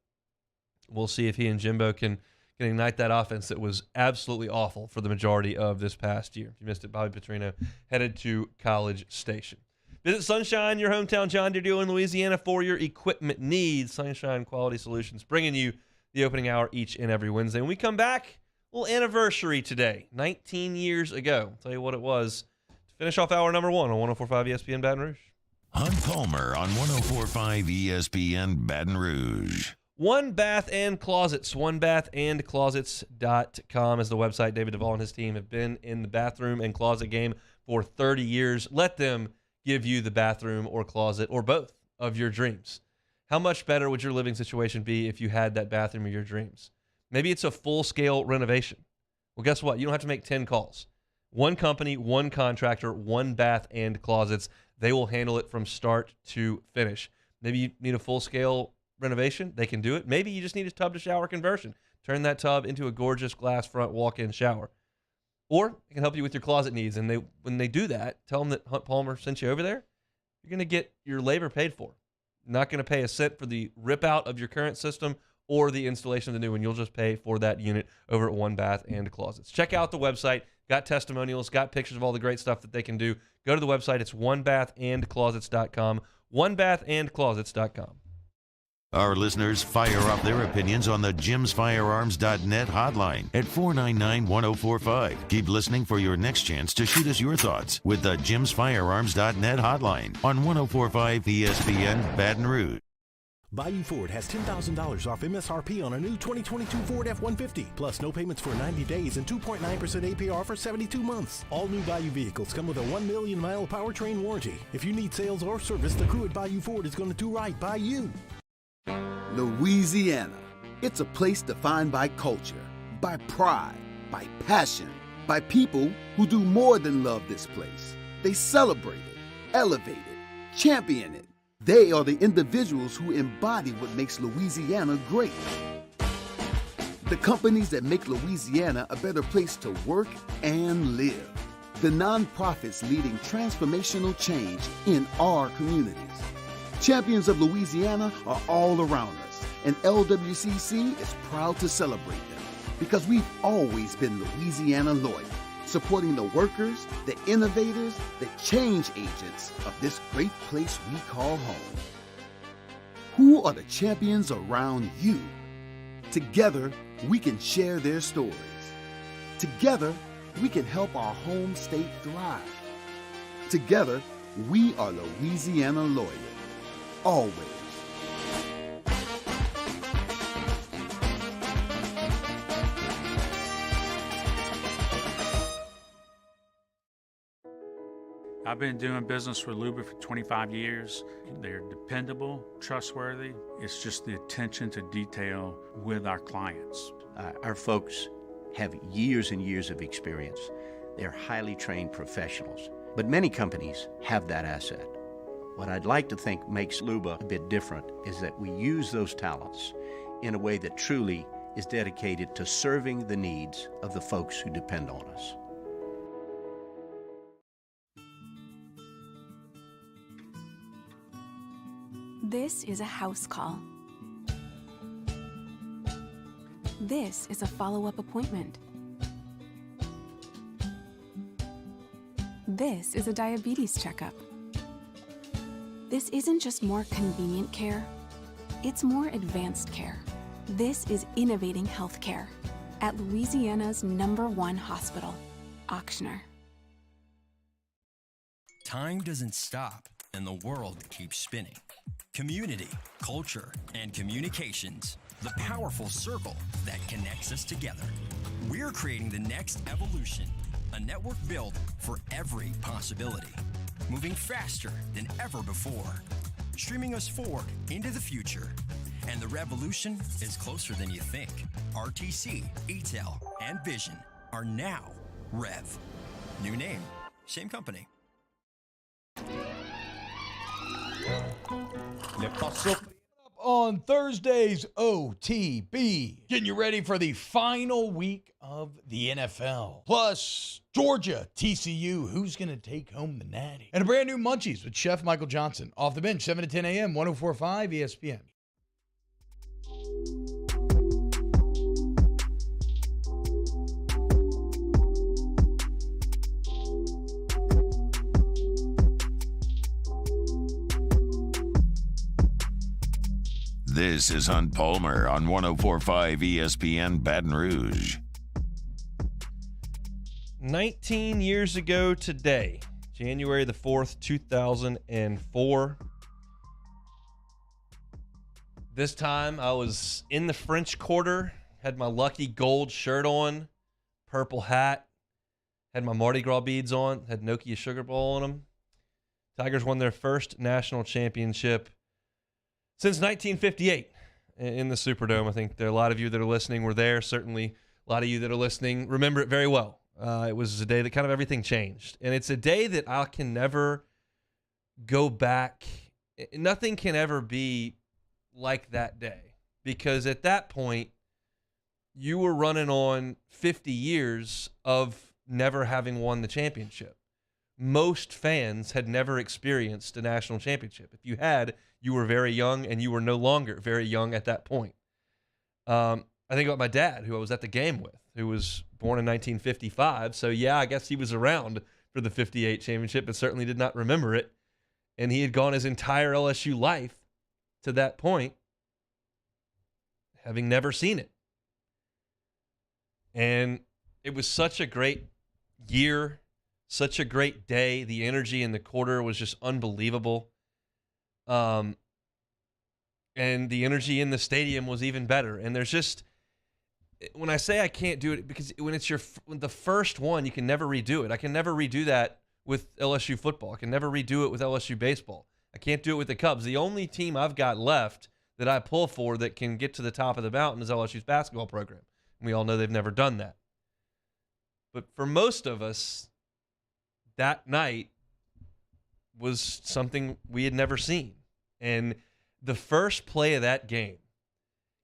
S2: We'll see if he and Jimbo can ignite that offense that was absolutely awful for the majority of this past year. If you missed it, Bobby Petrino headed to College Station. Visit Sunshine, your hometown John Deere dealer in Louisiana for your equipment needs. Sunshine Quality Solutions, bringing you the opening hour each and every Wednesday. When we come back, a little anniversary today, 19 years ago. I'll tell you what it was to finish off hour number 1 on 104.5 ESPN Baton Rouge.
S1: Hunt Palmer on 104.5 ESPN Baton Rouge.
S2: One Bath and Closets, onebathandclosets.com is the website. David Duvall and his team have been in the bathroom and closet game for 30 years. Let them give you the bathroom or closet or both of your dreams. How much better would your living situation be if you had that bathroom of your dreams? Maybe it's a full-scale renovation. Well, guess what? You don't have to make 10 calls. One company, one contractor, one bath and closets. They will handle it from start to finish. Maybe you need a full-scale renovation. They can do it. Maybe you just need a tub-to-shower conversion. Turn that tub into a gorgeous glass front walk-in shower. Or it can help you with your closet needs. And when they do that, tell them that Hunt Palmer sent you over there. You're going to get your labor paid for. You're not going to pay a cent for the rip-out of your current system or the installation of the new one. You'll just pay for that unit over at One Bath and Closets. Check out the website. Got testimonials, got pictures of all the great stuff that they can do. Go to the website. It's onebathandclosets.com. Onebathandclosets.com.
S1: Our listeners fire off their opinions on the jimsfirearms.net hotline at 499-1045. Keep listening for your next chance to shoot us your thoughts with the jimsfirearms.net hotline on 1045 ESPN Baton Rouge.
S3: Bayou Ford has $10,000 off MSRP on a new 2022 Ford F-150, plus no payments for 90 days and 2.9% APR for 72 months. All new Bayou vehicles come with a 1 million mile powertrain warranty. If you need sales or service, the crew at Bayou Ford is going to do right by you.
S21: Louisiana. It's a place defined by culture, by pride, by passion, by people who do more than love this place. They celebrate it, elevate it, champion it. They are the individuals who embody what makes Louisiana great. The companies that make Louisiana a better place to work and live. The nonprofits leading transformational change in our communities. Champions of Louisiana are all around us, and LWCC is proud to celebrate them because we've always been Louisiana loyal, supporting the workers, the innovators, the change agents of this great place we call home. Who are the champions around you? Together, we can share their stories. Together, we can help our home state thrive. Together, we are Louisiana loyal. Always.
S9: I've been doing business with Luba for 25 years. They're dependable, trustworthy. It's just the attention to detail with our clients.
S10: Our folks have years and years of experience. They're highly trained professionals, but many companies have that asset. What I'd like to think makes Luba a bit different is that we use those talents in a way that truly is dedicated to serving the needs of the folks who depend on us.
S11: This is a house call. This is a follow-up appointment. This is a diabetes checkup. This isn't just more convenient care, it's more advanced care. This is innovating healthcare at Louisiana's #1 hospital, Ochsner.
S12: Time doesn't stop, and the world keeps spinning. Community, culture, and communications, the powerful circle that connects us together. We're creating the next evolution, a network built for every possibility, moving faster than ever before, streaming us forward into the future. And the revolution is closer than you think. RTC, ETEL, and Vision are now Rev. New name, same company.
S18: On Thursday's OTB, getting you ready for the final week of the NFL. Plus, Georgia, TCU, who's going to take home the natty? And a brand new Munchies with Chef Michael Johnson. Off the bench, 7 to 10 a.m., 104.5 ESPN.
S1: This is Hunt Palmer on 104.5 ESPN Baton Rouge.
S2: 19 years ago today, January the 4th, 2004. This time I was in the French Quarter, had my lucky gold shirt on, purple hat, had my Mardi Gras beads on, had Nokia Sugar Bowl on them. Tigers won their first national championship since 1958 in the Superdome. I think there are a lot of you that are listening were there. Certainly A lot of you that are listening remember it very well. It was a day that kind of everything changed. And it's a day that I can never go back. Nothing can ever be like that day. Because at that point, you were running on 50 years of never having won the championship. Most fans had never experienced a national championship. If you had, you were very young, and you were no longer very young at that point. I think about my dad, who I was at the game with, who was born in 1955. So, yeah, I guess he was around for the 58 championship, but certainly did not remember it. And he had gone his entire LSU life to that point, having never seen it. And it was such a great year, such a great day. The energy in the quarter was just unbelievable. And the energy in the stadium was even better. And there's just, when I say I can't do it, because when it's the first one, you can never redo it. I can never redo that with LSU football. I can never redo it with LSU baseball. I can't do it with the Cubs. The only team I've got left that I pull for that can get to the top of the mountain is LSU's basketball program. We all know they've never done that. But for most of us, that night was something we had never seen. And the first play of that game,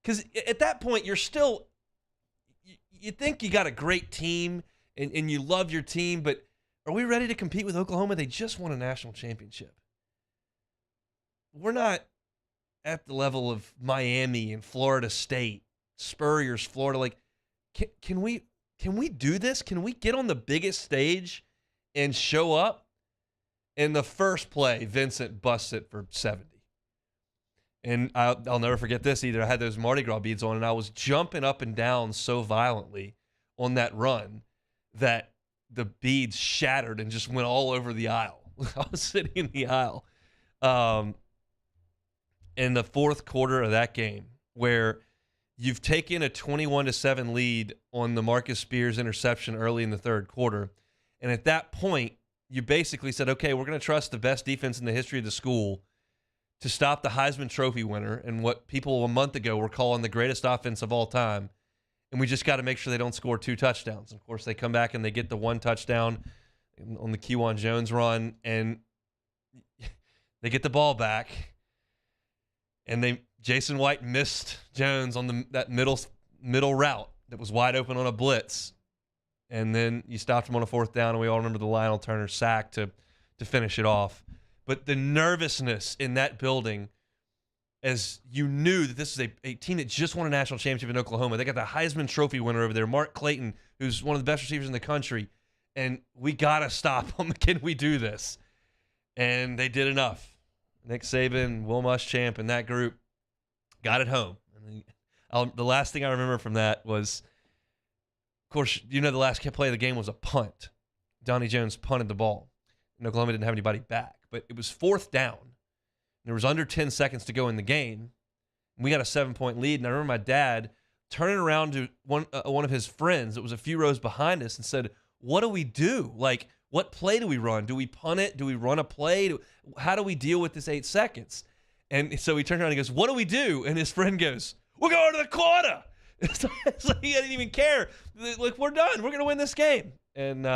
S2: because at that point, you're still, you think you got a great team and you love your team, but are we ready to compete with Oklahoma? They just won a national championship. We're not at the level of Miami and Florida State, Spurrier's, Florida. Like, can we do this? Can we get on the biggest stage and show up? In the first play, Vincent busts it for 70. And I'll never forget this either. I had those Mardi Gras beads on, and I was jumping up and down so violently on that run that the beads shattered and just went all over the aisle. I was sitting in the aisle in the fourth quarter of that game, where you've taken a 21-7 lead on the Marcus Spears interception early in the third quarter. And at that point, you basically said, okay, we're going to trust the best defense in the history of the school to stop the Heisman Trophy winner and what people a month ago were calling the greatest offense of all time. And we just got to make sure they don't score 2 touchdowns. Of course, they come back and they get the 1 touchdown on the Kewan Jones run, and they get the ball back. And Jason White missed Jones on that middle route that was wide open on a blitz. And then you stopped him on a 4th down, and we all remember the Lionel Turner sack to finish it off. But the nervousness in that building, as you knew that this is a team that just won a national championship in Oklahoma. They got the Heisman Trophy winner over there, Mark Clayton, who's one of the best receivers in the country. And we got to stop them. Can we do this? And they did enough. Nick Saban, Will Muschamp, and that group got it home. And the last thing I remember from that was, of course, the last play of the game was a punt. Donnie Jones punted the ball. And Oklahoma didn't have anybody back. But it was 4th down. There was under 10 seconds to go in the game. We got a 7-point lead. And I remember my dad turning around to one of his friends that was a few rows behind us and said, what do we do? Like, what play do we run? Do we punt it? Do we run a play? How do we deal with this 8 seconds? And so he turned around and goes, what do we do? And his friend goes, we're going to the quarter. It's like he didn't even care. Like, we're done. We're going to win this game. And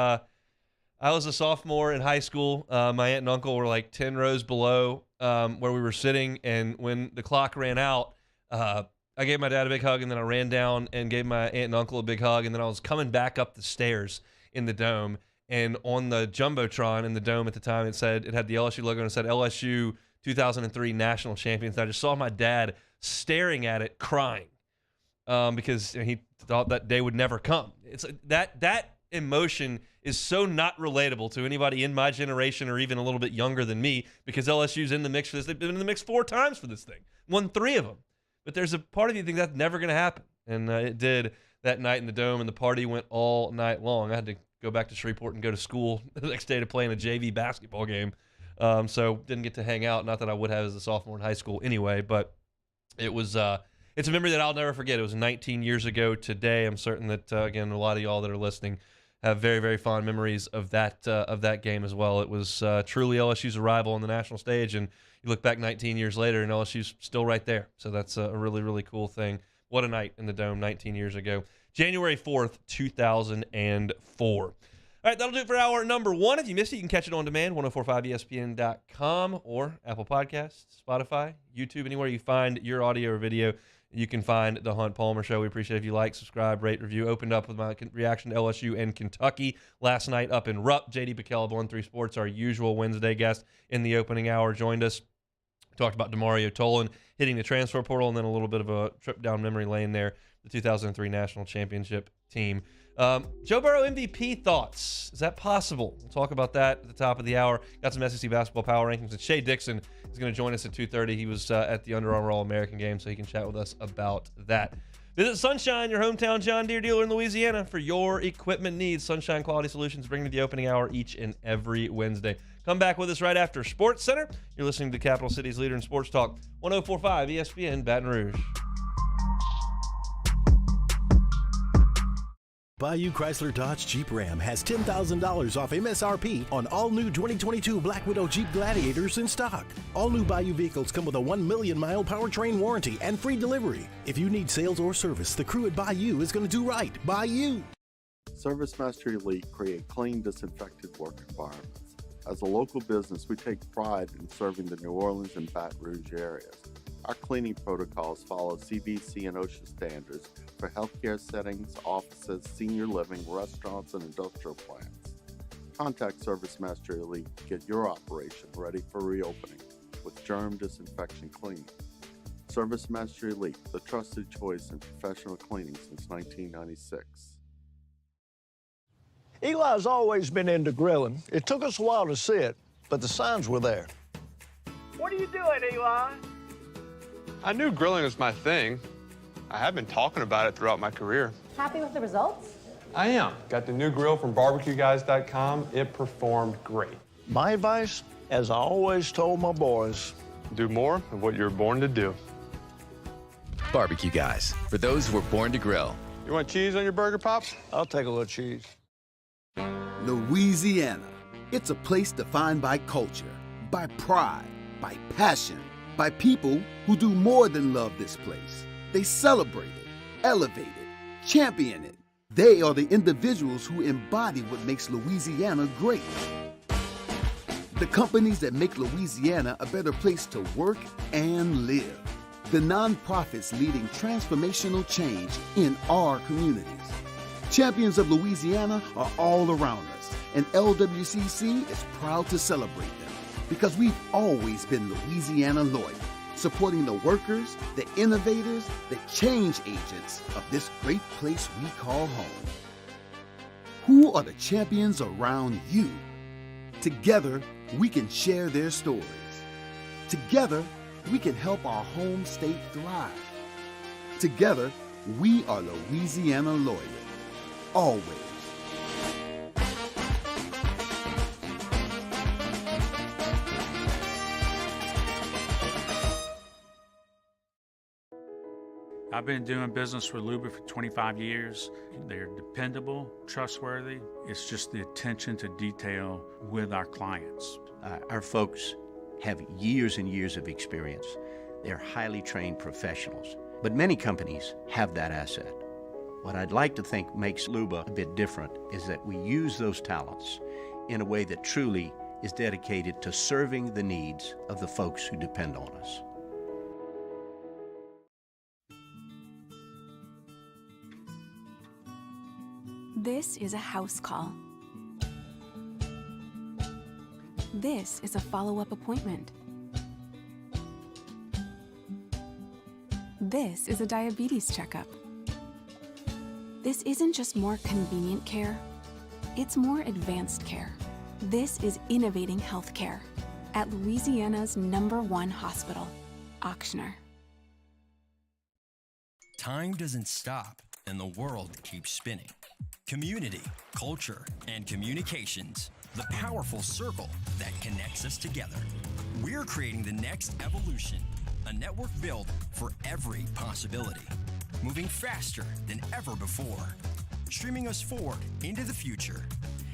S2: I was a sophomore in high school. My aunt and uncle were like 10 rows below where we were sitting. And when the clock ran out, I gave my dad a big hug, and then I ran down and gave my aunt and uncle a big hug. And then I was coming back up the stairs in the dome. And on the Jumbotron in the dome at the time, it had the LSU logo, and it said LSU 2003 National Champions. And I just saw my dad staring at it, crying, because he thought that day would never come. It's that emotion is so not relatable to anybody in my generation or even a little bit younger than me, because LSU's in the mix for this. They've been in the mix 4 times for this thing, won 3 of them. But there's a part of you that think that's never going to happen, and it did that night in the dome, and the party went all night long. I had to go back to Shreveport and go to school the next day to play in a JV basketball game. So didn't get to hang out. Not that I would have as a sophomore in high school anyway, but it was it's a memory that I'll never forget. It was 19 years ago today. I'm certain that, again, a lot of y'all that are listening have very, very fond memories of that game as well. It was truly LSU's arrival on the national stage, and you look back 19 years later, and LSU's still right there. So that's a really, really cool thing. What a night in the Dome 19 years ago. January 4th, 2004. All right, that'll do it for hour number 1. If you missed it, you can catch it on demand, 1045ESPN.com or Apple Podcasts, Spotify, YouTube, anywhere you find your audio or video. You can find The Hunt Palmer Show. We appreciate it if you like, subscribe, rate, review. Opened up with my reaction to LSU and Kentucky last night up in Rupp. J.D. Pickell of 1-3 Sports, our usual Wednesday guest in the opening hour, joined us. Talked about DeMario Tolan hitting the transfer portal and then a little bit of a trip down memory lane there, the 2003 National Championship team. Joe Burrow MVP thoughts. Is that possible? We'll talk about that at the top of the hour. Got some SEC basketball power rankings. And Shea Dixon is going to join us at 2:30. He was at the Under Armour All-American game, so he can chat with us about that. Visit Sunshine, your hometown John Deere dealer in Louisiana, for your equipment needs. Sunshine Quality Solutions bringing you the opening hour each and every Wednesday. Come back with us right after Sports Center. You're listening to Capital City's leader in sports talk, 1045 ESPN Baton Rouge.
S3: Bayou Chrysler Dodge Jeep Ram has $10,000 off MSRP on all new 2022 Black Widow Jeep Gladiators in stock. All new Bayou vehicles come with a 1 million mile powertrain warranty and free delivery. If you need sales or service, the crew at Bayou is going to do right by you.
S13: Service Master Elite create clean, disinfected work environments. As a local business, we take pride in serving the New Orleans and Baton Rouge areas. Our cleaning protocols follow CDC and OSHA standards for healthcare settings, offices, senior living, restaurants, and industrial plants. Contact Service Master Elite to get your operation ready for reopening with germ disinfection cleaning. Service Master Elite, the trusted choice in professional cleaning since 1996.
S14: Eli's always been into grilling. It took us a while to see it, but the signs were there.
S4: What are you doing, Eli?
S15: I knew grilling was my thing. I have been talking about it throughout my career.
S6: Happy with the results?
S15: I am. Got the new grill from barbecueguys.com. It performed great.
S14: My advice, as I always told my boys,
S15: do more of what you're born to do.
S17: Barbecue Guys, for those who were born to grill.
S15: You want cheese on your burger, Pops?
S14: I'll take a little cheese.
S21: Louisiana. It's a place defined by culture, by pride, by passion, by people who do more than love this place. They celebrate it, elevate it, champion it. They are the individuals who embody what makes Louisiana great. The companies that make Louisiana a better place to work and live. The nonprofits leading transformational change in our communities. Champions of Louisiana are all around us, and LWCC is proud to celebrate them because we've always been Louisiana loyal, supporting the workers, the innovators, the change agents of this great place we call home. Who are the champions around you? Together, we can share their stories. Together, we can help our home state thrive. Together, we are Louisiana loyal. Always.
S9: I've been doing business with Luba for 25 years. They're dependable, trustworthy. It's just the attention to detail with our clients.
S10: Our folks have years and years of experience. They're highly trained professionals. But many companies have that asset. What I'd like to think makes Luba a bit different is that we use those talents in a way that truly is dedicated to serving the needs of the folks who depend on us.
S11: This is a house call. This is a follow-up appointment. This is a diabetes checkup. This isn't just more convenient care, it's more advanced care. This is innovating healthcare at Louisiana's #1 hospital, Ochsner.
S12: Time doesn't stop, and the world keeps spinning. Community, culture, and communications, the powerful circle that connects us together. We're creating the next evolution, a network built for every possibility, moving faster than ever before, streaming us forward into the future.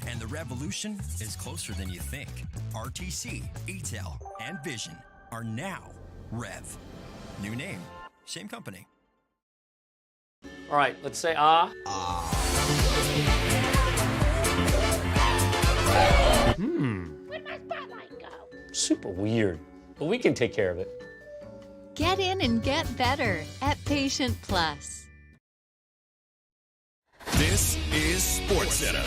S12: And the revolution is closer than you think. RTC, ATEL, and Vision are now Rev. New name, same company.
S6: All right, let's say ah.
S8: Where'd my spotlight go?
S6: Super weird, but we can take care of it.
S23: Get in and get better at Patient Plus.
S24: This is SportsCenter.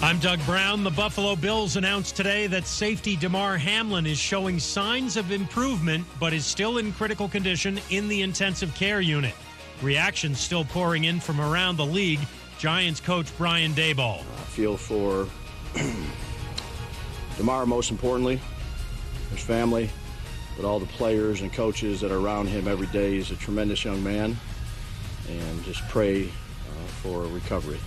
S25: I'm Doug Brown. The Buffalo Bills announced today that safety Damar Hamlin is showing signs of improvement, but is still in critical condition in the intensive care unit. Reactions still pouring in from around the league. Giants coach Brian Daboll.
S26: I feel for Damar, most importantly, his family, but all the players and coaches that are around him every day. He's a tremendous young man, and just pray for recovery.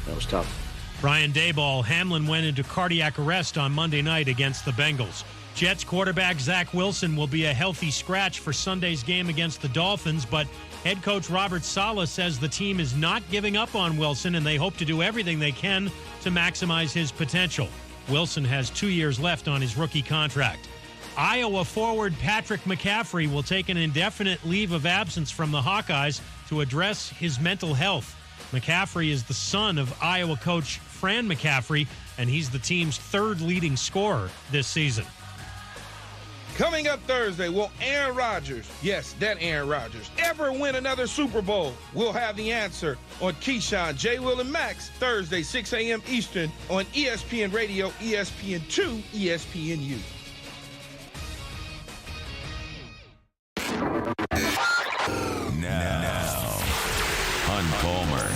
S26: That was tough.
S25: Brian Daboll. Hamlin went into cardiac arrest on Monday night against the Bengals. Jets quarterback Zach Wilson will be a healthy scratch for Sunday's game against the Dolphins, but head coach Robert Saleh says the team is not giving up on Wilson, and they hope to do everything they can to maximize his potential. Wilson has 2 years left on his rookie contract. Iowa forward Patrick McCaffrey will take an indefinite leave of absence from the Hawkeyes to address his mental health. McCaffrey is the son of Iowa coach Fran McCaffrey, and he's the team's third leading scorer this season.
S27: Coming up Thursday, will Aaron Rodgers, yes, that Aaron Rodgers, ever win another Super Bowl? We'll have the answer on Keyshawn, J. Will, and Max, Thursday, 6 a.m. Eastern on ESPN Radio, ESPN2, ESPNU.
S1: Now, Hunt Palmer.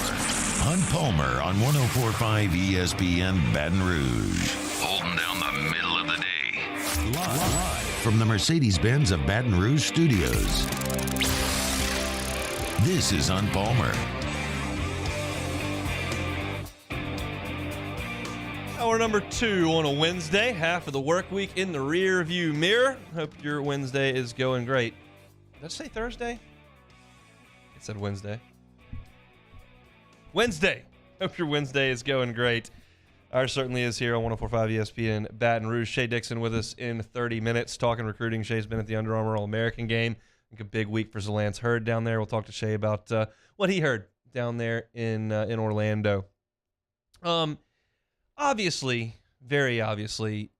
S1: Hunt Palmer on 104.5 ESPN Baton Rouge. Holding down the middle of the day. Live from the Mercedes-Benz of Baton Rouge studios. This is Hunt Palmer.
S2: Hour number 2 on a Wednesday. Half of the work week in the rear view mirror. Hope your Wednesday is going great. Did I say Thursday? It said Wednesday. Wednesday. Hope your Wednesday is going great. Ours certainly is here on 104.5 ESPN Baton Rouge. Shay Dixon with us in 30 minutes talking recruiting. Shay's been at the Under Armour All-American game. I think a big week for Zalance Hurd down there. We'll talk to Shay about what he heard down there in Orlando. Obviously, very obviously,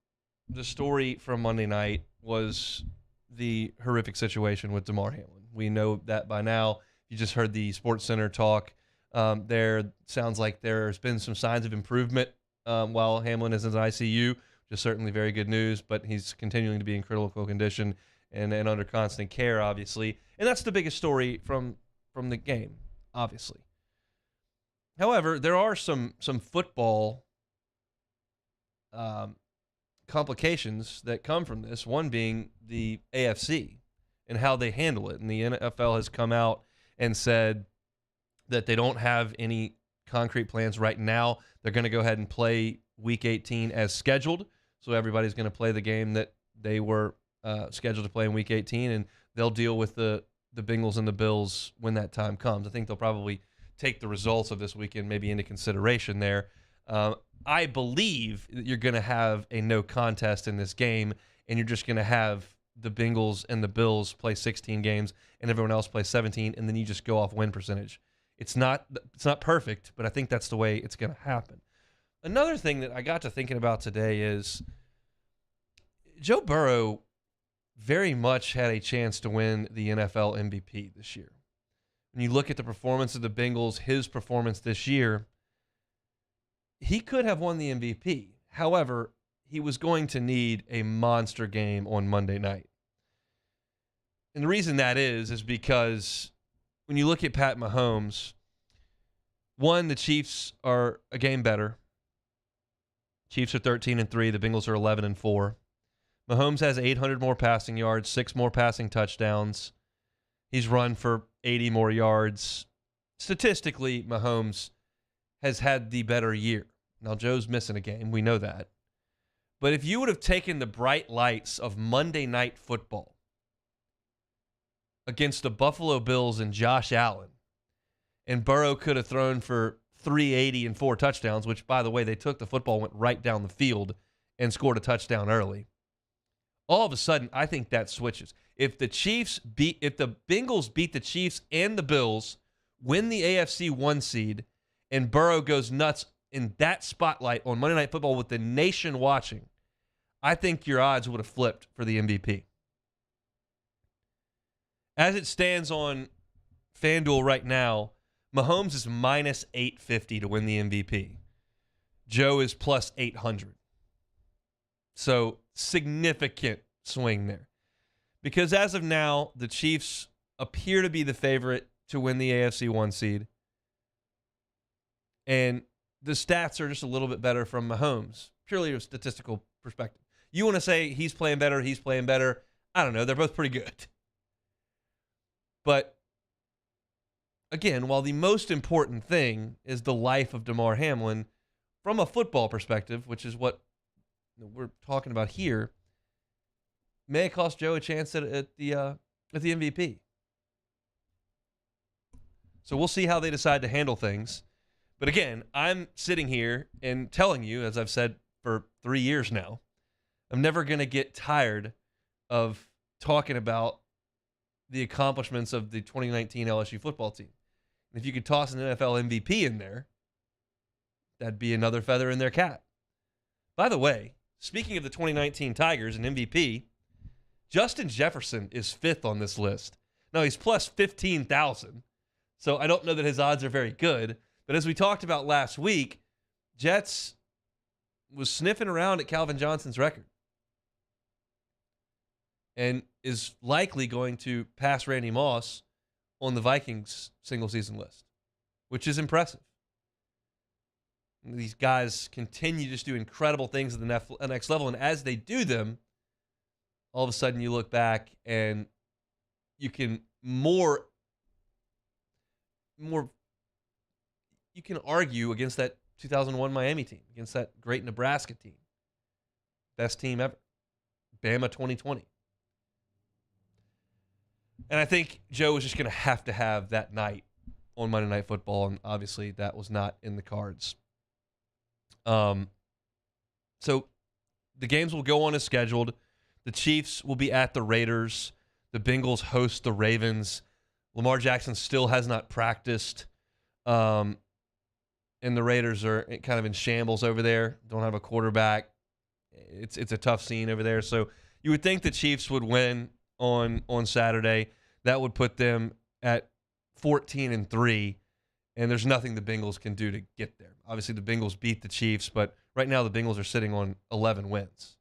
S2: the story from Monday night was the horrific situation with Damar Hamlin. We know that by now. You just heard the Sports Center talk. There sounds like there's been some signs of improvement while Hamlin is in ICU, which is certainly very good news, but he's continuing to be in critical condition and under constant care, obviously. And that's the biggest story from the game, obviously. However, there are some football complications that come from this, one being the AFC and how they handle it. And the NFL has come out and said that they don't have any concrete plans right now. They're going to go ahead and play Week 18 as scheduled. So everybody's going to play the game that they were scheduled to play in Week 18, and they'll deal with the Bengals and the Bills when that time comes. I think they'll probably take the results of this weekend maybe into consideration there. I believe that you're going to have a no contest in this game, and you're just going to have the Bengals and the Bills play 16 games and everyone else play 17, and then you just go off win percentage. It's not perfect, but I think that's the way it's going to happen. Another thing that I got to thinking about today is Joe Burrow very much had a chance to win the NFL MVP this year. When you look at the performance of the Bengals, his performance this year, he could have won the MVP. However, he was going to need a monster game on Monday night. And the reason that is because when you look at Pat Mahomes, one, the Chiefs are a game better. Chiefs are 13-3. The Bengals are 11-4. Mahomes has 800 more passing yards, 6 more passing touchdowns. He's run for 80 more yards. Statistically, Mahomes has had the better year. Now, Joe's missing a game. We know that. But if you would have taken the bright lights of Monday Night Football against the Buffalo Bills and Josh Allen, and Burrow could have thrown for 380 and 4 touchdowns, which, by the way, they took the football, went right down the field, and scored a touchdown early. all of a sudden, I think that switches. If the Bengals beat the Chiefs and the Bills, win the AFC 1 seed, and Burrow goes nuts in that spotlight on Monday Night Football with the nation watching, I think your odds would have flipped for the MVP. As it stands on FanDuel right now, Mahomes is minus 850 to win the MVP. Joe is plus 800. So significant swing there. Because as of now, the Chiefs appear to be the favorite to win the AFC 1 seed. And the stats are just a little bit better from Mahomes, purely a statistical perspective. You want to say he's playing better, I don't know. They're both pretty good. But again, while the most important thing is the life of Damar Hamlin, from a football perspective, which is what we're talking about here, may it cost Joe a chance at the MVP. So we'll see how they decide to handle things. But again, I'm sitting here and telling you, as I've said for 3 years now, I'm never going to get tired of talking about the accomplishments of the 2019 LSU football team. And if you could toss an NFL MVP in there, that'd be another feather in their cap. By the way, speaking of the 2019 Tigers and MVP, Justin Jefferson is 5th on this list. Now, he's plus 15,000, so I don't know that his odds are very good. But as we talked about last week, Jets was sniffing around at Calvin Johnson's record and is likely going to pass Randy Moss on the Vikings single-season list, which is impressive. These guys continue to just do incredible things at the next level, and as they do them, all of a sudden you look back and you can you can argue against that 2001 Miami team, against that great Nebraska team. Best team ever. Bama 2020. And I think Joe was just going to have that night on Monday Night Football, and obviously that was not in the cards. So the games will go on as scheduled. The Chiefs will be at the Raiders. The Bengals host the Ravens. Lamar Jackson still has not practiced. And the Raiders are kind of in shambles over there. Don't have a quarterback. It's a tough scene over there. So you would think the Chiefs would win on Saturday. That would put them at 14-3, and there's nothing the Bengals can do to get there. Obviously, the Bengals beat the Chiefs, but right now the Bengals are sitting on 11 wins.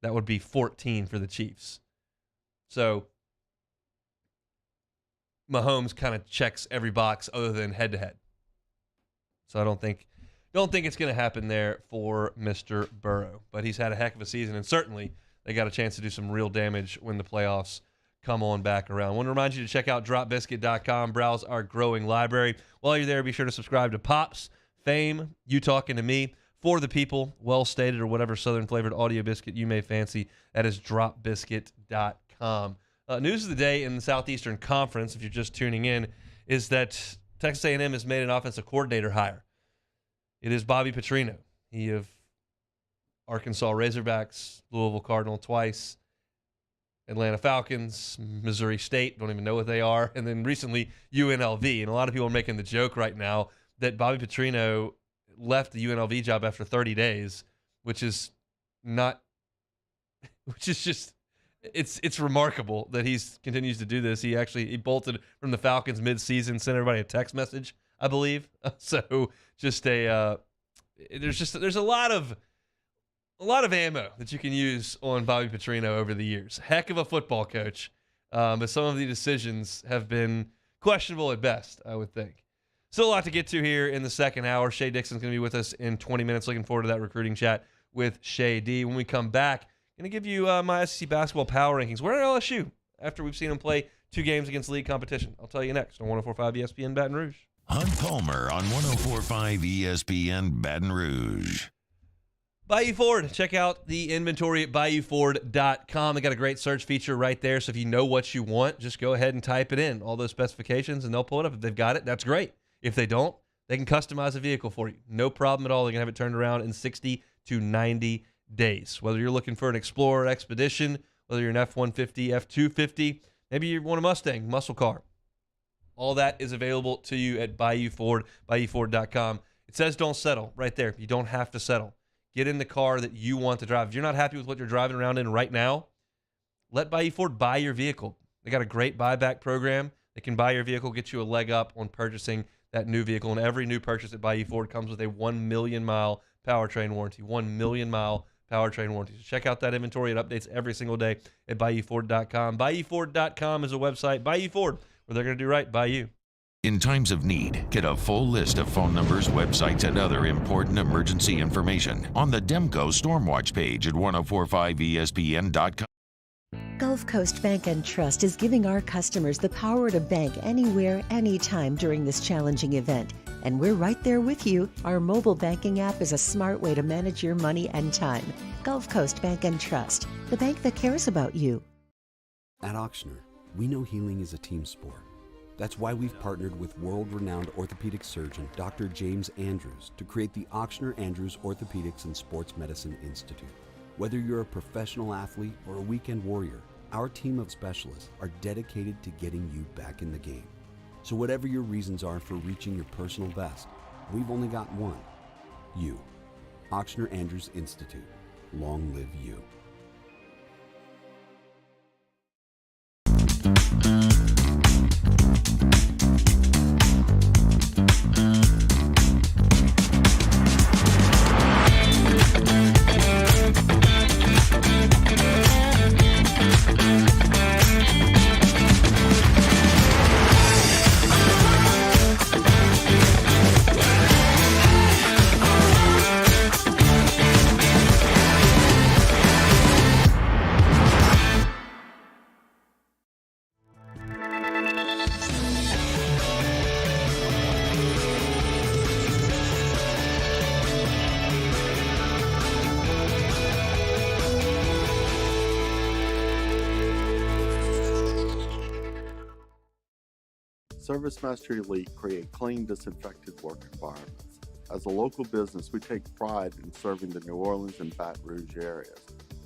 S2: That would be 14 for the Chiefs. So Mahomes kind of checks every box other than head-to-head. So I don't think it's going to happen there for Mr. Burrow. But he's had a heck of a season, and certainly they got a chance to do some real damage when the playoffs come on back around. I want to remind you to check out dropbiscuit.com, browse our growing library. While you're there, be sure to subscribe to Pops, Fame, You Talking to Me, For the People, Well Stated, or whatever Southern flavored audio biscuit you may fancy. That is dropbiscuit.com. News of the day in the Southeastern Conference, if you're just tuning in, is that Texas A&M has made an offensive coordinator hire. It is Bobby Petrino. He of Arkansas Razorbacks, Louisville Cardinal twice, Atlanta Falcons, Missouri State, don't even know what they are, and then recently UNLV. And a lot of people are making the joke right now that Bobby Petrino left the UNLV job after 30 days, which is just, it's remarkable that he continues to do this. He bolted from the Falcons mid-season, sent everybody a text message, I believe. So just there's a lot of ammo that you can use on Bobby Petrino over the years. Heck of a football coach, but some of the decisions have been questionable at best, I would think. Still a lot to get to here in the second hour. Shea Dixon's going to be with us in 20 minutes. Looking forward to that recruiting chat with Shea D. When we come back, I'm going to give you my SEC basketball power rankings. Where are LSU after we've seen them play 2 games against league competition? I'll tell you next on 104.5 ESPN Baton Rouge.
S1: Hunt Palmer on 104.5 ESPN Baton Rouge.
S2: Bayou Ford. Check out the inventory at BayouFord.com. They got a great search feature right there, so if you know what you want, just go ahead and type it in, all those specifications, and they'll pull it up. If they've got it, that's great. If they don't, they can customize a vehicle for you. No problem at all. They can have it turned around in 60 to 90 days. Whether you're looking for an Explorer Expedition whether you're an F-150, F-250, maybe you want a Mustang, muscle car. All that is available to you at Bayou Ford, BayouFord.com. It says don't settle right there. You don't have to settle. Get in the car that you want to drive. If you're not happy with what you're driving around in right now, let Bayou Ford buy your vehicle. They got a great buyback program. They can buy your vehicle, get you a leg up on purchasing that new vehicle. And every new purchase at Bayou Ford comes with a 1 million mile powertrain warranty. 1 million mile powertrain warranty. So check out that inventory. It updates every single day at BayouFord.com. BayouFord.com is a website. Bayou Ford, where they're going to do right by you.
S1: In times of need, get a full list of phone numbers, websites, and other important emergency information on the Demco Stormwatch page at 1045ESPN.com.
S5: Gulf Coast Bank and Trust is giving our customers the power to bank anywhere, anytime during this challenging event. And we're right there with you. Our mobile banking app is a smart way to manage your money and time. Gulf Coast Bank and Trust, the bank that cares about you.
S7: At Ochsner, we know healing is a team sport. That's why we've partnered with world-renowned orthopedic surgeon Dr. James Andrews to create the Ochsner Andrews Orthopedics and Sports Medicine Institute. Whether you're a professional athlete or a weekend warrior, our team of specialists are dedicated to getting you back in the game. So whatever your reasons are for reaching your personal best, we've only got one: you. Ochsner Andrews Institute. Long live you.
S13: ServiceMaster Elite create clean, disinfected work environments. As a local business, we take pride in serving the New Orleans and Baton Rouge areas.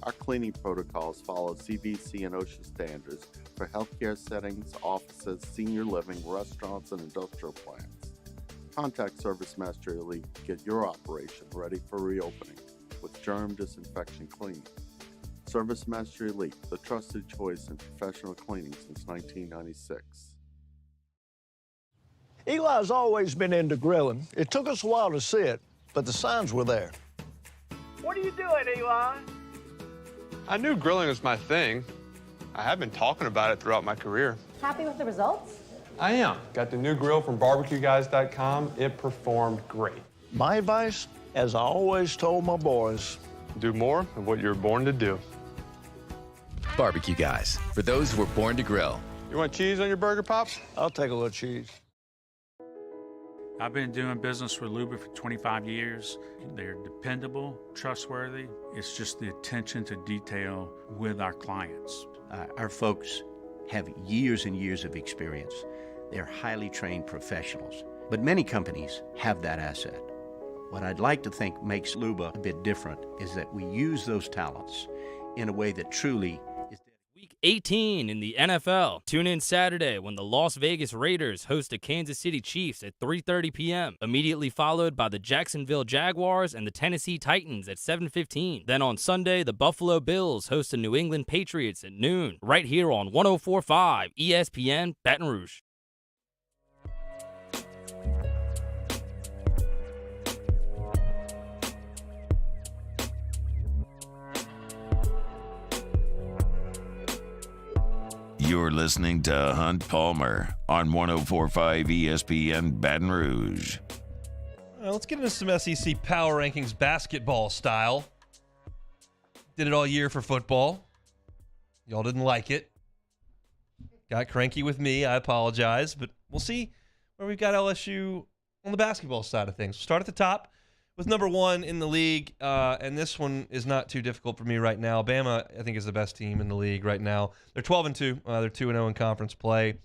S13: Our cleaning protocols follow CDC and OSHA standards for healthcare settings, offices, senior living, restaurants, and industrial plants. Contact ServiceMaster Elite to get your operation ready for reopening with germ disinfection cleaning. ServiceMaster Elite, the trusted choice in professional cleaning since 1996.
S14: Eli's always been into grilling. It took us a while to see it, but the signs were there.
S4: What are you doing, Eli?
S15: I knew grilling was my thing. I have been talking about it throughout my career.
S16: Happy with the results?
S15: I am. Got the new grill from barbecueguys.com. It performed great.
S14: My advice, as I always told my boys,
S15: do more of what you're born to do.
S17: Barbecue Guys, for those who were born to grill.
S15: You want cheese on your burger, Pops?
S14: I'll take a little cheese.
S9: I've been doing business with Luba for 25 years. They're dependable, trustworthy. It's just the attention to detail with our clients.
S10: Our folks have years and years of experience. They're highly trained professionals, but many companies have that asset. What I'd like to think makes Luba a bit different is that we use those talents in a way that truly is.
S18: Week 18 in the NFL. Tune in Saturday when the Las Vegas Raiders host the Kansas City Chiefs at 3:30 p.m., immediately followed by the Jacksonville Jaguars and the Tennessee Titans at 7:15. Then on Sunday, the Buffalo Bills host the New England Patriots at noon, right here on 104.5 ESPN Baton Rouge.
S1: You're listening to Hunt Palmer on 104.5 ESPN Baton Rouge.
S2: Let's get into some SEC power rankings basketball style. Did it all year for football. Y'all didn't like it. Got cranky with me. I apologize. But we'll see where we've got LSU on the basketball side of things. We'll start at the top with number one in the league, and this one is not too difficult for me right now. Bama, I think, is the best team in the league right now. They're 12-2. They're 2-0 in conference play.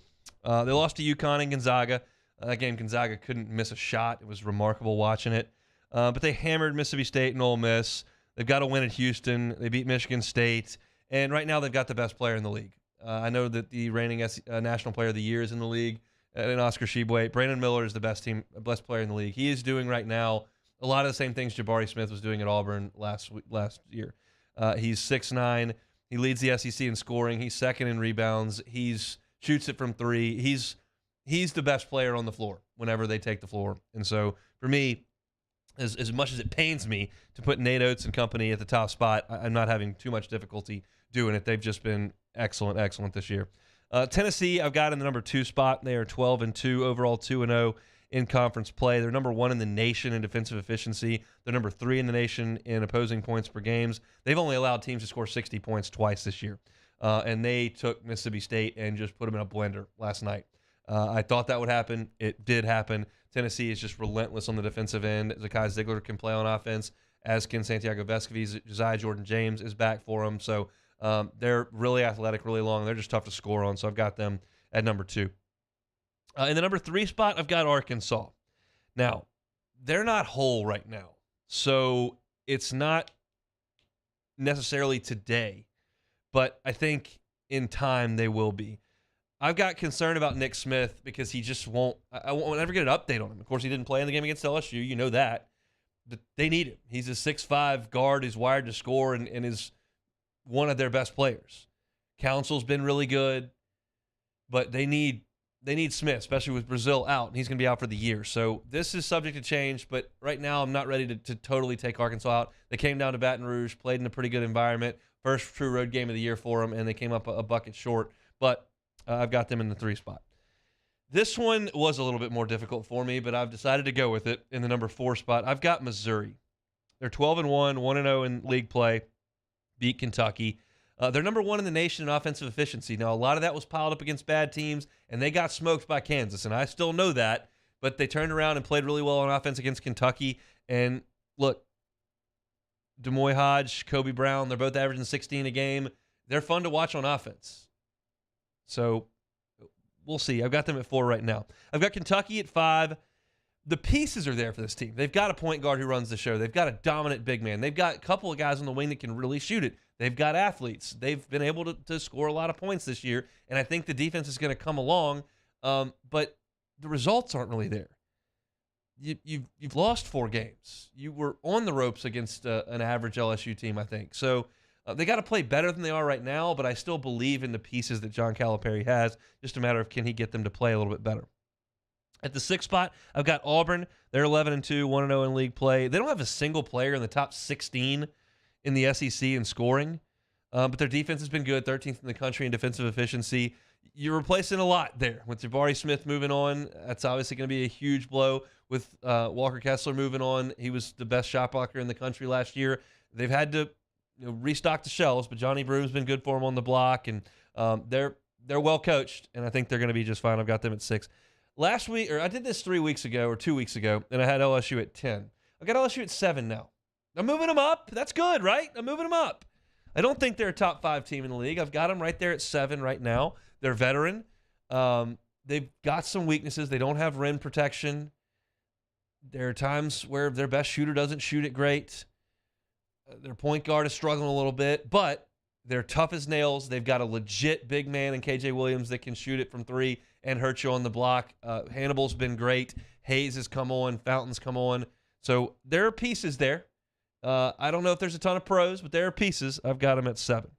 S2: They lost to UConn and Gonzaga. That game, Gonzaga couldn't miss a shot. It was remarkable watching it. But they hammered Mississippi State and Ole Miss. They've got to win at Houston. They beat Michigan State. And right now they've got the best player in the league. I know that the reigning National Player of the Year is in the league, and Oscar Tshiebwe. Brandon Miller is the best player in the league. He is doing right now a lot of the same things Jabari Smith was doing at Auburn last year. He's 6'9". He leads the SEC in scoring. He's second in rebounds. He's shoots it from three. He's the best player on the floor whenever they take the floor. And so for me, as much as it pains me to put Nate Oates and company at the top spot, I'm not having too much difficulty doing it. They've just been excellent this year. Tennessee, I've got in the number 2 spot. They are 12-2, overall 2-0 in conference play. They're number 1 in the nation in defensive efficiency. They're number 3 in the nation in opposing points per games. They've only allowed teams to score 60 points twice this year. And they took Mississippi State and just put them in a blender last night. I thought that would happen. It did happen. Tennessee is just relentless on the defensive end. Zakai Ziegler can play on offense, as can Santiago Vescovi. Josiah Jordan-James is back for them. So they're really athletic, really long. They're just tough to score on, so I've got them at number 2. In the number 3 spot, I've got Arkansas. Now, they're not whole right now, so it's not necessarily today, but I think in time they will be. I've got concern about Nick Smith because he just won't – I won't ever get an update on him. Of course, he didn't play in the game against LSU. You know that. But they need him. He's a 6'5" guard who's wired to score and is one of their best players. Council's been really good, but they need Smith, especially with Brazil out, and he's going to be out for the year. So this is subject to change, but right now I'm not ready to totally take Arkansas out. They came down to Baton Rouge, played in a pretty good environment. First true road game of the year for them, and they came up a bucket short. But I've got them in the 3 spot. This one was a little bit more difficult for me, but I've decided to go with it in the number 4 spot. I've got Missouri. They're 12-1, 1-0 in league play, beat Kentucky. They're number 1 in the nation in offensive efficiency. Now, a lot of that was piled up against bad teams, and they got smoked by Kansas, and I still know that, but they turned around and played really well on offense against Kentucky. And look, Demoy Hodge, Kobe Brown, they're both averaging 16 a game. They're fun to watch on offense. So we'll see. I've got them at 4 right now. I've got Kentucky at 5. The pieces are there for this team. They've got a point guard who runs the show. They've got a dominant big man. They've got a couple of guys on the wing that can really shoot it. They've got athletes. They've been able to score a lot of points this year, and I think the defense is going to come along, but the results aren't really there. You've lost 4 games. You were on the ropes against an average LSU team, I think. So they got to play better than they are right now, but I still believe in the pieces that John Calipari has. Just a matter of can he get them to play a little bit better. At the 6th spot, I've got Auburn. They're 11-2, 1-0 in league play. They don't have a single player in the top 16 in the SEC in scoring, but their defense has been good, 13th in the country in defensive efficiency. You're replacing a lot there. With Jabari Smith moving on, that's obviously going to be a huge blow. With Walker Kessler moving on, he was the best shot blocker in the country last year. They've had to restock the shelves, but Johnny Broom's been good for them on the block, and they're well coached, and I think they're going to be just fine. I've got them at 6. Last week, or I did this 3 weeks ago or 2 weeks ago, and I had LSU at 10. I've got LSU at 7 now. I'm moving them up. That's good, right? I'm moving them up. I don't think they're a top 5 team in the league. I've got them right there at 7 right now. They're veteran. They've got some weaknesses. They don't have rim protection. There are times where their best shooter doesn't shoot it great. Their point guard is struggling a little bit, but they're tough as nails. They've got a legit big man in KJ Williams that can shoot it from 3 and hurt you on the block. Hannibal's been great. Hayes has come on. Fountain's come on. So there are pieces there. I don't know if there's a ton of pros, but there are pieces. I've got them at 7.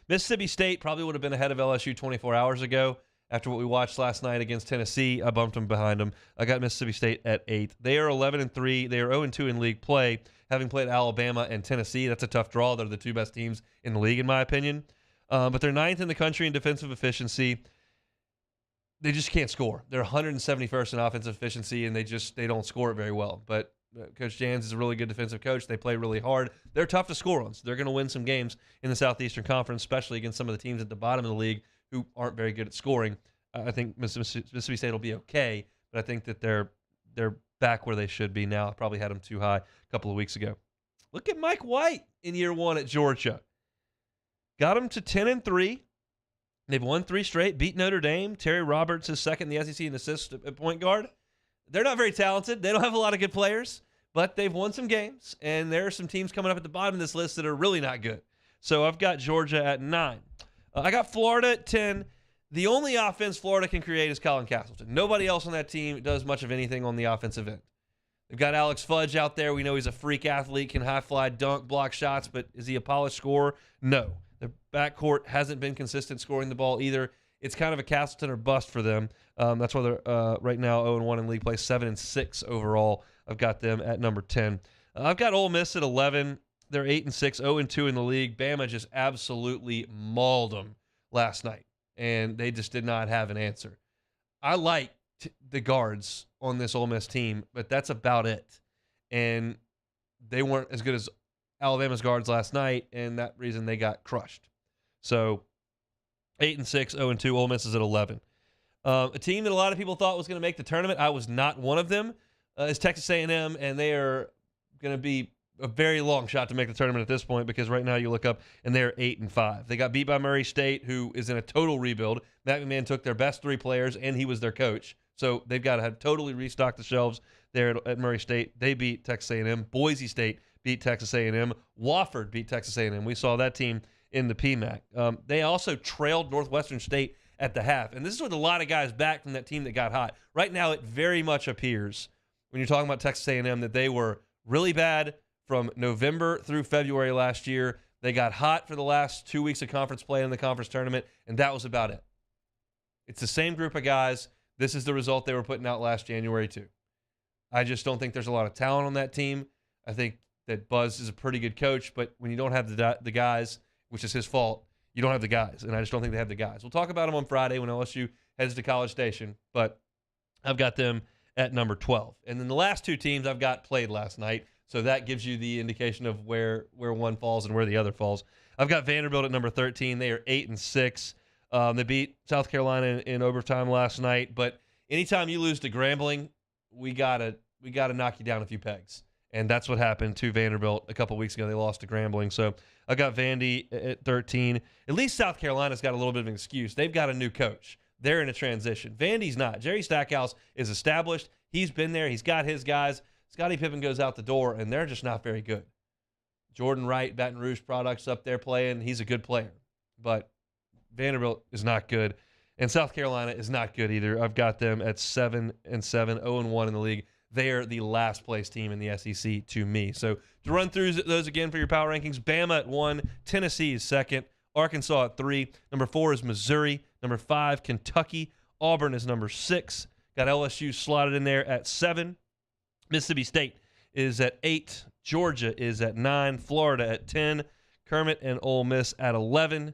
S2: Mississippi State probably would have been ahead of LSU 24 hours ago. After what we watched last night against Tennessee, I bumped them behind them. I got Mississippi State at 8. They are 11-3. They are 0-2 in league play, having played Alabama and Tennessee. That's a tough draw. They're the 2 best teams in the league, in my opinion. But they're 9th in the country in defensive efficiency. They just can't score. They're 171st in offensive efficiency, and they don't score it very well. But Coach Jans is a really good defensive coach. They play really hard. They're tough to score on, so they're going to win some games in the Southeastern Conference, especially against some of the teams at the bottom of the league who aren't very good at scoring. I think Mississippi State will be okay, but I think that they're back where they should be now. I probably had them too high a couple of weeks ago. Look at Mike White in year 1 at Georgia. Got them to 10-3. They've won 3 straight, beat Notre Dame. Terry Roberts is second in the SEC in assists at point guard. They're not very talented. They don't have a lot of good players, but they've won some games, and there are some teams coming up at the bottom of this list that are really not good. So I've got Georgia at 9. I got Florida at 10. The only offense Florida can create is Colin Castleton. Nobody else on that team does much of anything on the offensive end. They've got Alex Fudge out there. We know he's a freak athlete, can high fly, dunk, block shots, but is he a polished scorer? No. The backcourt hasn't been consistent scoring the ball either. It's kind of a Castleton or bust for them. That's why they're right now 0-1 in league play, 7-6 overall. I've got them at number 10. I've got Ole Miss at 11. They're 8-6, 0-2 in the league. Bama just absolutely mauled them last night, and they just did not have an answer. I like the guards on this Ole Miss team, but that's about it. And they weren't as good as Alabama's guards last night, and that reason they got crushed. So 8-6, 0-2. Ole Miss is at 11. A team that a lot of people thought was going to make the tournament, I was not one of them, is Texas A&M, and they are going to be a very long shot to make the tournament at this point because right now you look up and they're 8-5. They got beat by Murray State, who is in a total rebuild. Matt McMahon took their best 3 players, and he was their coach. So they've got to have totally restocked the shelves there at Murray State. They beat Texas A&M. Boise State beat Texas A&M. Wofford beat Texas A&M. We saw that team in the PMAC. They also trailed Northwestern State at the half. And this is with a lot of guys back from that team that got hot. Right now it very much appears, when you're talking about Texas A&M, that they were really bad from November through February last year. They got hot for the last 2 weeks of conference play in the conference tournament, and that was about it. It's the same group of guys. This is the result they were putting out last January, too. I just don't think there's a lot of talent on that team. I think that Buzz is a pretty good coach, but when you don't have the guys, which is his fault, you don't have the guys, and I just don't think they have the guys. We'll talk about them on Friday when LSU heads to College Station, but I've got them at number 12. And then the last 2 teams I've got played last night, so that gives you the indication of where one falls and where the other falls. I've got Vanderbilt at number 13. They are 8-6. They beat South Carolina in overtime last night, but anytime you lose to Grambling, we gotta knock you down a few pegs. And that's what happened to Vanderbilt a couple weeks ago. They lost to Grambling. So I got Vandy at 13. At least South Carolina's got a little bit of an excuse. They've got a new coach. They're in a transition. Vandy's not. Jerry Stackhouse is established. He's been there. He's got his guys. Scottie Pippen goes out the door, and they're just not very good. Jordan Wright, Baton Rouge products up there playing. He's a good player. But Vanderbilt is not good. And South Carolina is not good either. I've got them at 7-7, 0-1 in the league. They are the last place team in the SEC to me. So to run through those again for your power rankings, Bama at 1, Tennessee is 2nd, Arkansas at 3, number 4 is Missouri, number 5, Kentucky, Auburn is number 6, got LSU slotted in there at 7, Mississippi State is at 8, Georgia is at 9, Florida at 10, Kermit and Ole Miss at 11,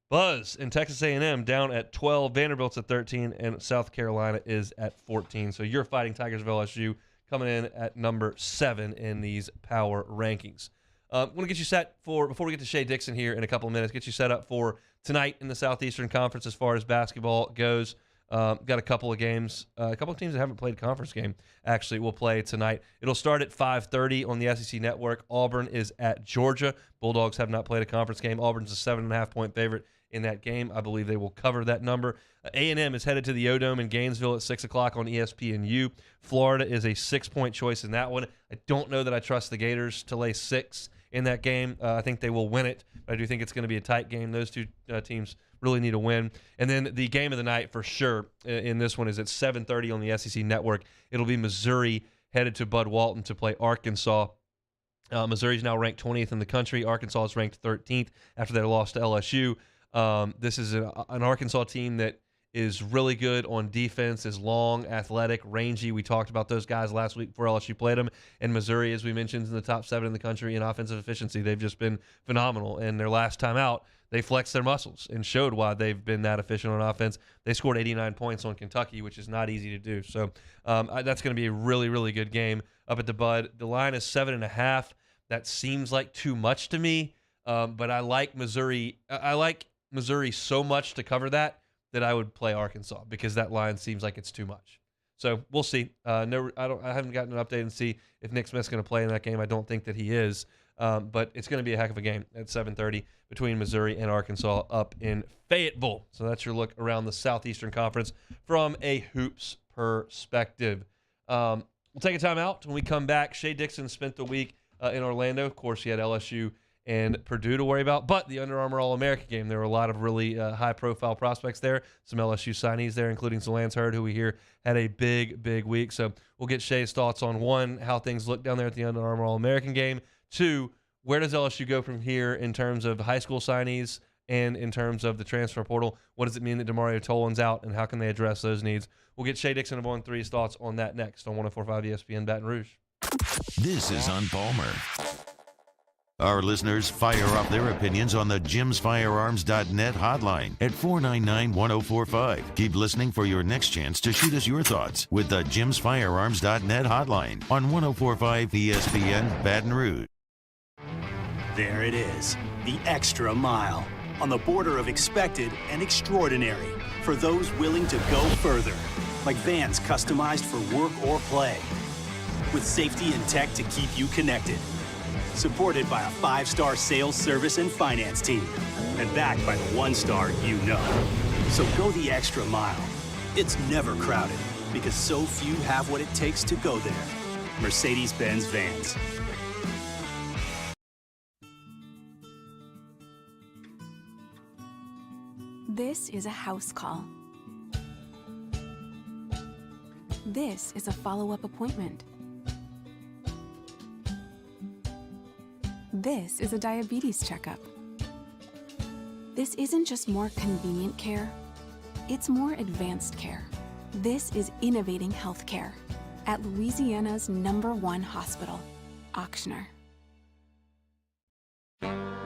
S2: Buzz and Texas A&M down at 12, Vanderbilt's at 13, and South Carolina is at 14. So your Fighting Tigers of LSU coming in at number 7 in these power rankings. I want to get you set for, before we get to Shea Dixon here in a couple of minutes, get you set up for tonight in the Southeastern Conference as far as basketball goes. Got a couple of games. A couple of teams that haven't played a conference game actually will play tonight. It'll start at 5:30 on the SEC Network. Auburn is at Georgia. Bulldogs have not played a conference game. Auburn's a 7.5-point favorite in that game. I believe they will cover that number. A&M is headed to the O-Dome in Gainesville at 6 o'clock on ESPNU. Florida is a 6-point choice in that one. I don't know that I trust the Gators to lay 6 in that game. I think they will win it, but I do think it's going to be a tight game. Those two teams really need a win. And then the game of the night for sure in this one is at 7:30 on the SEC Network. It'll be Missouri headed to Bud Walton to play Arkansas. Missouri's now ranked 20th in the country. Arkansas is ranked 13th after their loss to LSU. This is an Arkansas team that is really good on defense, is long, athletic, rangy. We talked about those guys last week before LSU played them. And Missouri, as we mentioned, is in the top 7 in the country in offensive efficiency. They've just been phenomenal. And their last time out, they flexed their muscles and showed why they've been that efficient on offense. They scored 89 points on Kentucky, which is not easy to do. So that's going to be a really, really good game up at the Bud. The line is 7.5. That seems like too much to me, but I like Missouri. I like Missouri so much to cover that I would play Arkansas because that line seems like it's too much. So we'll see. I haven't gotten an update and see if Nick Smith's going to play in that game. I don't think that he is, but it's going to be a heck of a game at 7:30 between Missouri and Arkansas up in Fayetteville. So that's your look around the Southeastern Conference from a hoops perspective. We'll take a time out. When we come back, Shea Dixon spent the week in Orlando. Of course, he had LSU and Purdue to worry about. But the Under Armour All-America game, there were a lot of really high-profile prospects there. Some LSU signees there, including Lance Hurd, who we hear had a big week. So we'll get Shay's thoughts on, 1, how things look down there at the Under Armour All-American game. 2, where does LSU go from here in terms of high school signees and in terms of the transfer portal? What does it mean that DeMario Tolan's out, and how can they address those needs? We'll get Shay Dixon of On3's thoughts on that next on 104.5 ESPN Baton Rouge.
S1: This is On Palmer. Our listeners fire off their opinions on the jimsfirearms.net hotline at 499-1045. Keep listening for your next chance to shoot us your thoughts with the jimsfirearms.net hotline on 104.5 ESPN Baton Rouge.
S3: There it is, the extra mile, on the border of expected and extraordinary, for those willing to go further, like vans customized for work or play, with safety and tech to keep you connected, supported by a 5-star sales, service, and finance team, and backed by the 1-star you know. So go the extra mile. It's never crowded, because so few have what it takes to go there. Mercedes-Benz Vans.
S11: This is a house call. This is a follow-up appointment. This is a diabetes checkup. This isn't just more convenient care, it's more advanced care. This is innovating healthcare at Louisiana's #1 hospital, Ochsner.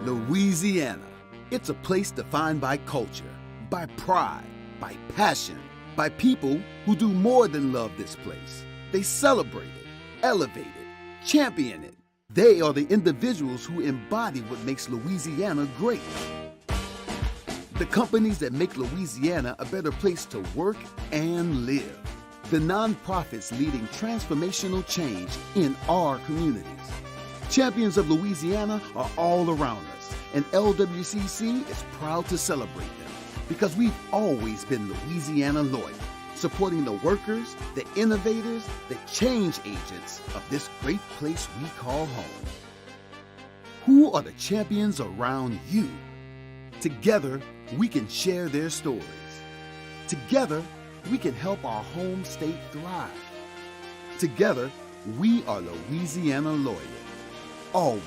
S16: Louisiana. It's a place defined by culture, by pride, by passion, by people who do more than love this place. They celebrate it, elevate it, champion it. They are the individuals who embody what makes Louisiana great. The companies that make Louisiana a better place to work and live. The nonprofits leading transformational change in our communities. Champions of Louisiana are all around us, and LWCC is proud to celebrate them because we've always been Louisiana loyal, supporting the workers, the innovators, the change agents of this great place we call home. Who are the champions around you? Together, we can share their stories. Together, we can help our home state thrive. Together, we are Louisiana loyal. Always.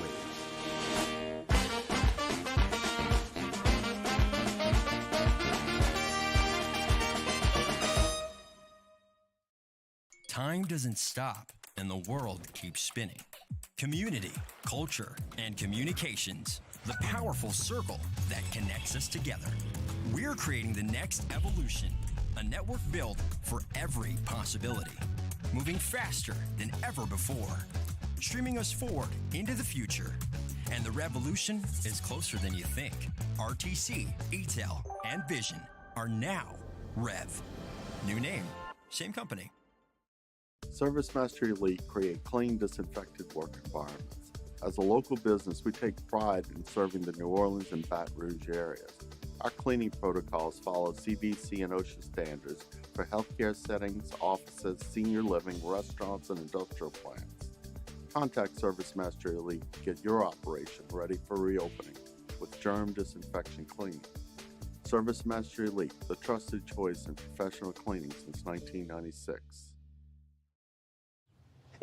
S12: Time doesn't stop, and the world keeps spinning. Community, culture, and communications, the powerful circle that connects us together. We're creating the next evolution, a network built for every possibility, moving faster than ever before, streaming us forward into the future. And the revolution is closer than you think. RTC, ETEL, and Vision are now Rev. New name, same company.
S13: ServiceMaster Elite create clean, disinfected work environments. As a local business, we take pride in serving the New Orleans and Baton Rouge areas. Our cleaning protocols follow CDC and OSHA standards for healthcare settings, offices, senior living, restaurants, and industrial plants. Contact ServiceMaster Elite to get your operation ready for reopening with germ disinfection cleaning. ServiceMaster Elite, the trusted choice in professional cleaning since 1996.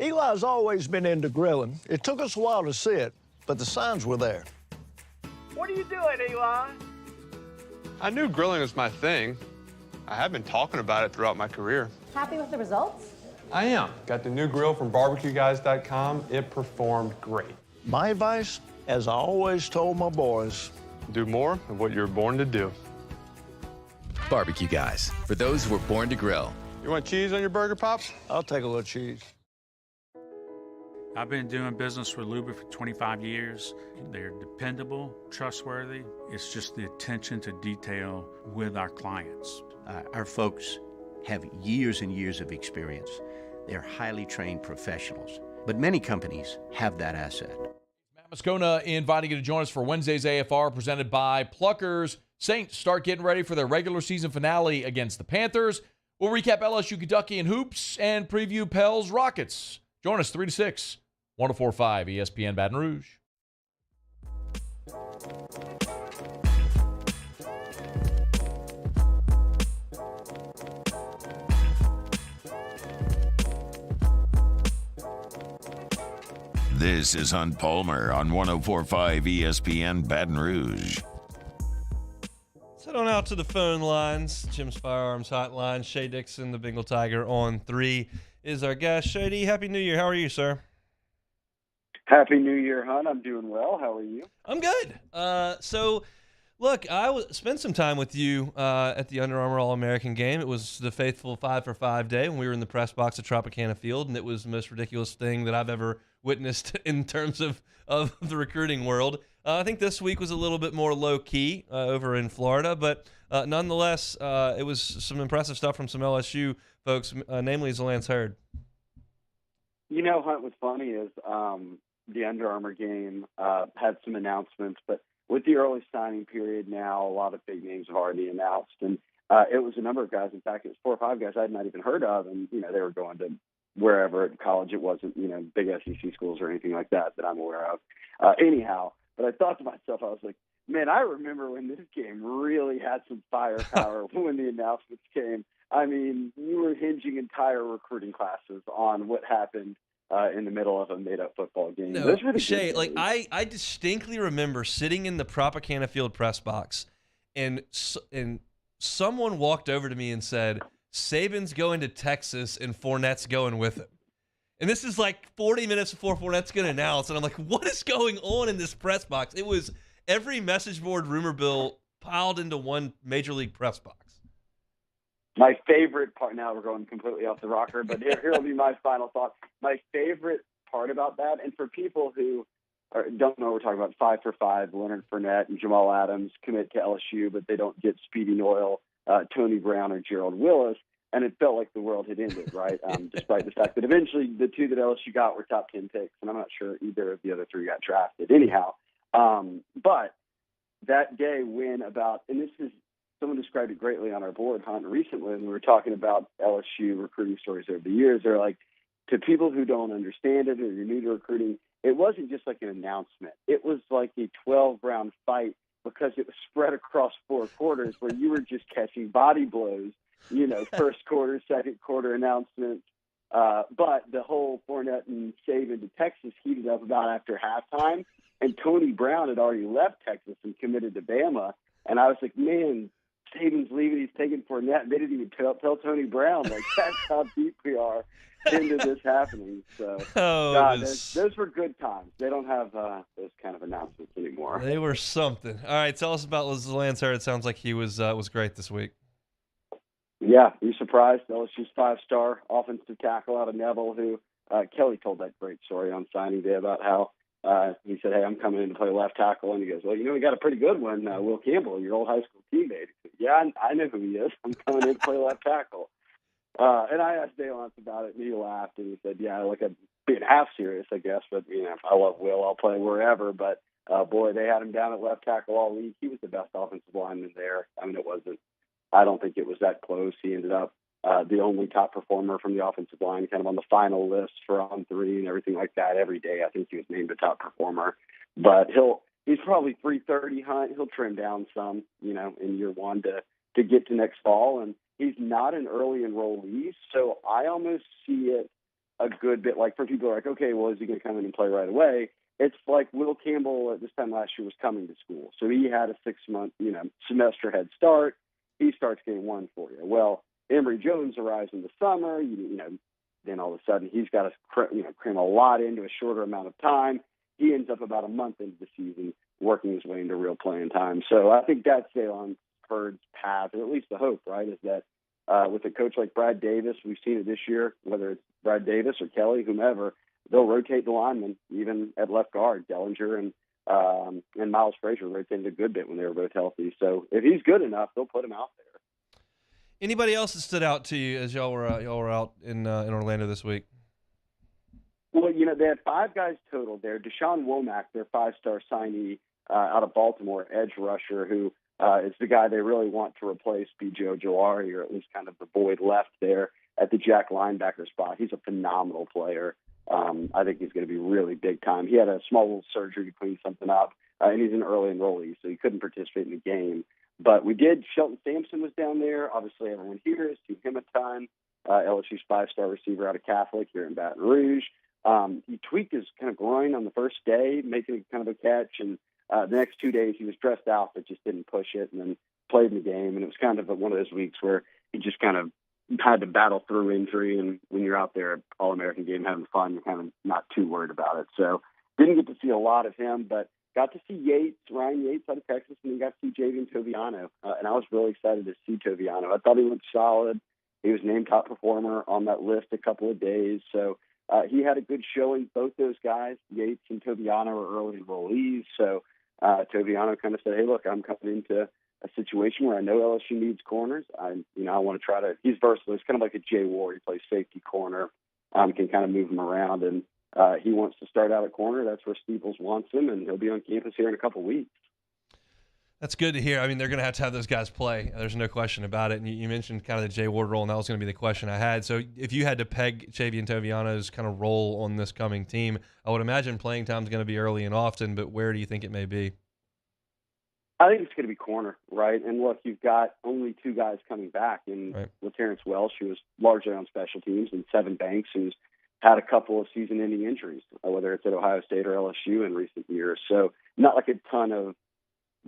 S14: Eli's always been into grilling. It took us a while to see it, but the signs were there.
S4: What are you doing, Eli?
S15: I knew grilling was my thing. I have been talking about it throughout my career.
S19: Happy with the results?
S15: I am. Got the new grill from barbecueguys.com. It performed great.
S14: My advice, as I always told my boys,
S15: do more of what you're born to do.
S17: Barbecue Guys, for those who were born to grill.
S15: You want cheese on your burger, Pops?
S14: I'll take a little cheese.
S9: I've been doing business with Luba for 25 years. They're dependable, trustworthy. It's just the attention to detail with our clients.
S10: Our folks have years and years of experience. They're highly trained professionals, but many companies have that asset.
S20: Matt Moscona inviting you to join us for Wednesday's AFR presented by Pluckers. Saints start getting ready for their regular season finale against the Panthers. We'll recap LSU, Kentucky, and hoops and preview Pels Rockets. Join us 3 to 6, 104.5 ESPN Baton Rouge.
S1: This is Hunt Palmer on 104.5 ESPN Baton Rouge.
S2: Let's head on out to the phone lines. Jim's Firearms Hotline. Shay Dixon, the Bengal Tiger, on 3 is our guest. Shady, Happy New Year. How are you, sir?
S6: Happy New Year, Hunt. I'm doing well. How are you?
S2: I'm good. Look, I spent some time with you at the Under Armour All-American game. It was the faithful 5 for 5 day when we were in the press box at Tropicana Field, and it was the most ridiculous thing that I've ever witnessed in terms of the recruiting world. I think this week was a little bit more low-key over in Florida, but nonetheless, it was some impressive stuff from some LSU folks, namely Lance Hurd.
S6: You know, Hunt, what's funny is the Under Armour game had some announcements, but with the early signing period now, a lot of big names have already announced, and it was a number of guys. In fact, it was 4 or 5 guys I had not even heard of, and, you know, they were going to wherever at college. It wasn't, you know, big SEC schools or anything like that I'm aware of. Anyhow, but I thought to myself, I was like, man, I remember when this game really had some firepower when the announcements came. I mean, you were hinging entire recruiting classes on what happened in the middle of a made-up football game.
S2: No, Shay, like I distinctly remember sitting in the Tropicana Field press box, and someone walked over to me and said, Saban's going to Texas and Fournette's going with him. And this is like 40 minutes before Fournette's going to announce, and I'm like, what is going on in this press box? It was every message board rumor bill piled into one Major League press box.
S6: My favorite part, now we're going completely off the rocker, but here will be my final thought. My favorite part about that, and for people who don't know, we're talking about 5 for 5, Leonard Fournette and Jamal Adams commit to LSU, but they don't get Speedy Noyle, Tony Brown, or Gerald Willis, and it felt like the world had ended, right? Despite the fact that eventually the 2 that LSU got were top 10 picks, and I'm not sure either of the other 3 got drafted. Anyhow, but that day when and this is, someone described it greatly on our board, Hunt, recently, when we were talking about LSU recruiting stories over the years. They're like, to people who don't understand it or you're new to recruiting, it wasn't just like an announcement. It was like a 12-round fight because it was spread across 4 quarters where you were just catching body blows, you know, first quarter, second quarter announcements. But the whole Fournette and Saban to Texas heated up about after halftime, and Tony Brown had already left Texas and committed to Bama. And I was like, man, Saban's leaving, he's taking Fournette. They didn't even tell Tony Brown. Like, that's how deep we are into this happening. So, those were good times. They don't have those kind of announcements anymore.
S2: They were something. All right, tell us about Lance Hurd. It sounds like he was great this week.
S6: Yeah, you surprised? LSU's 5-star offensive tackle out of Neville, who Kelly told that great story on signing day about how he said, hey, I'm coming in to play left tackle. And he goes, well, you know, we got a pretty good one, Will Campbell, your old high school teammate. Said, yeah, I know who he is. I'm coming in to play left tackle. And I asked Dale about it, and he laughed, and he said, yeah, like I'm being half serious, I guess, but, you know, I love Will. I'll play wherever. But, boy, they had him down at left tackle all week. He was the best offensive lineman there. I mean, I don't think it was that close. He ended up the only top performer from the offensive line, kind of on the final list for on 3 and everything like that. Every day, I think he was named a top performer. But he's probably 330, Hunt. He'll trim down some, you know, in year 1 to get to next fall. And he's not an early enrollee, so I almost see it a good bit like, for people who are like, okay, well, is he going to come in and play right away? It's like Will Campbell at this time last year was coming to school. So he had a 6-month, you know, semester head start. He starts game 1 for you. Well, Emory Jones arrives in the summer, you know, then all of a sudden he's got to cram a lot into a shorter amount of time. He ends up about a month into the season working his way into real playing time. So I think that's Dale Hurd's path, or at least the hope, right, is that with a coach like Brad Davis, we've seen it this year, whether it's Brad Davis or Kelly, whomever, they'll rotate the linemen, even at left guard. Dellinger and Miles Frazier rotated a good bit when they were both healthy. So if he's good enough, they'll put him out there.
S2: Anybody else that stood out to you as y'all were out in Orlando this week?
S6: Well, you know, they had 5 guys total there. Deshaun Womack, their 5-star signee out of Baltimore, edge rusher, who is the guy they really want to replace B.J. Ojolari, or at least kind of the void left there at the jack linebacker spot. He's a phenomenal player. I think he's going to be really big time. He had a small little surgery to clean something up, and he's an early enrollee, so he couldn't participate in the game. But we did. Shelton Sampson was down there. Obviously, everyone here has seen him a ton. LSU's 5-star receiver out of Catholic here in Baton Rouge. He tweaked his kind of groin on the first day, making kind of a catch, and the next 2 days he was dressed out but just didn't push it, and then played in the game. And it was kind of one of those weeks where he just kind of had to battle through injury, and when you're out there All-American game having fun, you're kind of not too worried about it. So didn't get to see a lot of him, but got to see Ryan Yates out of Texas, and then got to see Javian Toviano. And I was really excited to see Toviano. I thought he looked solid. He was named top performer on that list a couple of days. So he had a good showing. Both those guys, Yates and Toviano, are early enrollees. So Toviano kind of said, hey, look, I'm coming into a situation where I know LSU needs corners. I want to try to – he's versatile. He's kind of like a Jay Ward. He plays safety corner, can kind of move him around. And he wants to start out at corner. That's where Steeples wants him, and he'll be on campus here in a couple weeks.
S2: That's good to hear. I mean, they're going to have those guys play. There's no question about it. And you mentioned kind of the Jay Ward role, and that was going to be the question I had. So if you had to peg Javian Toviano's kind of role on this coming team, I would imagine playing time is going to be early and often, but where do you think it may be?
S6: I think it's going to be corner, right? And look, you've got only 2 guys coming back in Terrence Welsh, who was largely on special teams, and Sevin Banks, who's had a couple of season-ending injuries, whether it's at Ohio State or LSU in recent years. So not like a ton of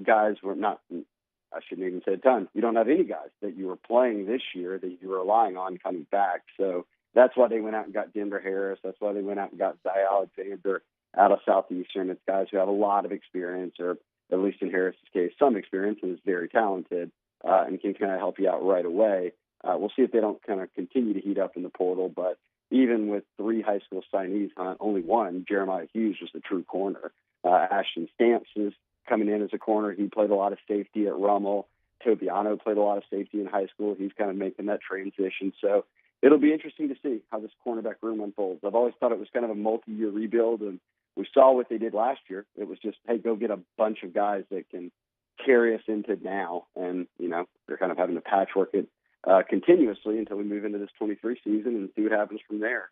S6: guys were not, I shouldn't even say a ton. You don't have any guys that you were playing this year that you were relying on coming back. So that's why they went out and got Denver Harris. That's why they went out and got Zy Alexander out of Southeastern. It's guys who have a lot of experience, or at least in Harris's case, some experience, and is very talented and can kind of help you out right away. We'll see if they don't kind of continue to heat up in the portal. But even with 3 high school signees, only one, Jeremiah Hughes, was the true corner. Ashton Stamps is coming in as a corner. He played a lot of safety at Rummel. Toviano played a lot of safety in high school. He's kind of making that transition. So it'll be interesting to see how this cornerback room unfolds. I've always thought it was kind of a multi-year rebuild, and we saw what they did last year. It was just, hey, go get a bunch of guys that can carry us into now. And, they're kind of having to patchwork it continuously until we move into this 23 season and see what happens from there.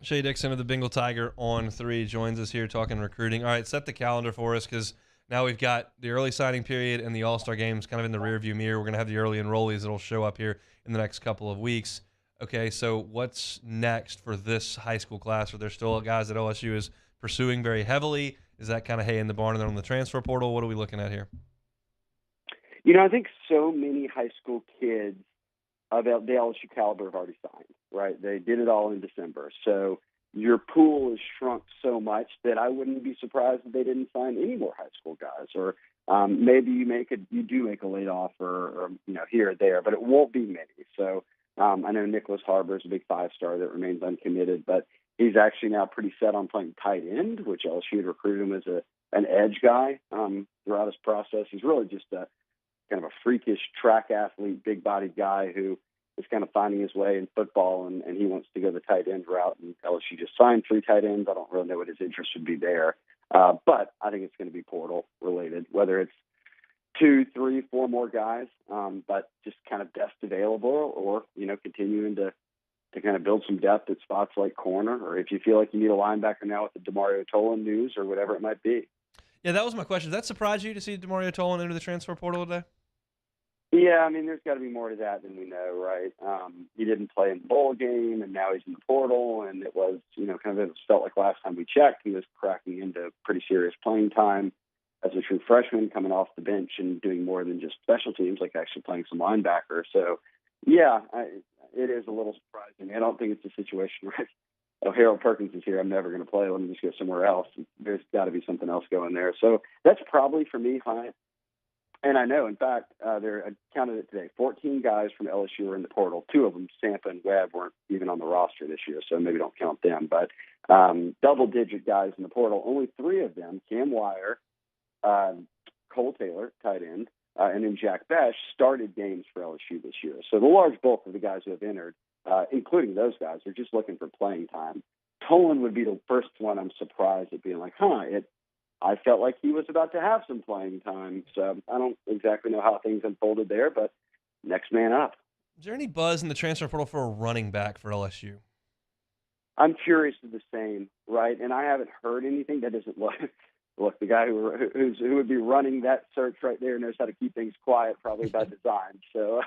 S2: Shea Dixon of the Bengal Tiger on 3 joins us here talking recruiting. All right, set the calendar for us, because now we've got the early signing period and the All-Star games kind of in the rearview mirror. We're going to have the early enrollees that will show up here in the next couple of weeks. Okay, so what's next for this high school class? Are there still guys that LSU is pursuing very heavily? Is that kind of hay in the barn and then on the transfer portal? What are we looking at here?
S6: I think so many high school kids of the LSU caliber have already signed, right? They did it all in December. So your pool has shrunk so much that I wouldn't be surprised if they didn't sign any more high school guys. Or maybe you do make a late offer, or here or there, but it won't be many. So I know Nicholas Harbor is a big 5-star that remains uncommitted, but he's actually now pretty set on playing tight end, which LSU had recruited him as an edge guy throughout his process. He's really just a kind of a freakish track athlete, big-bodied guy who is kind of finding his way in football, and he wants to go the tight end route. And LSU just signed 3 tight ends. I don't really know what his interest would be there. But I think it's going to be portal-related, whether it's 2, 3, 4 more guys, but just kind of best available, or, continuing to kind of build some depth at spots like corner, or if you feel like you need a linebacker now with the DeMario Tolan news, or whatever it might be.
S2: Yeah, that was my question. Does that surprise you to see DeMario Tolan into the transfer portal today?
S6: Yeah, I mean, there's got to be more to that than we know, right? He didn't play in the bowl game, and now he's in the portal, and it was, kind of, it felt like last time we checked, he was cracking into pretty serious playing time as a true freshman, coming off the bench and doing more than just special teams, like actually playing some linebacker. So, yeah, it is a little surprising. I don't think it's a situation where, Harold Perkins is here, I'm never going to play, let me just go somewhere else. There's got to be something else going there. So that's probably, for me, high. And I know, in fact, I counted it today, 14 guys from LSU are in the portal. 2 of them, Sampa and Webb, weren't even on the roster this year, so maybe don't count them. But double-digit guys in the portal. Only 3 of them, Cam Wire, Cole Taylor, tight end, and then Jack Besh, started games for LSU this year. So the large bulk of the guys who have entered, including those guys, are just looking for playing time. Tolan would be the first one I'm surprised at being like, I felt like he was about to have some playing time. So I don't exactly know how things unfolded there, but next man up.
S2: Is there any buzz in the transfer portal for a running back for LSU?
S6: I'm curious of the same, right? And I haven't heard anything that doesn't look, the guy who would be running that search right there knows how to keep things quiet, probably by design. So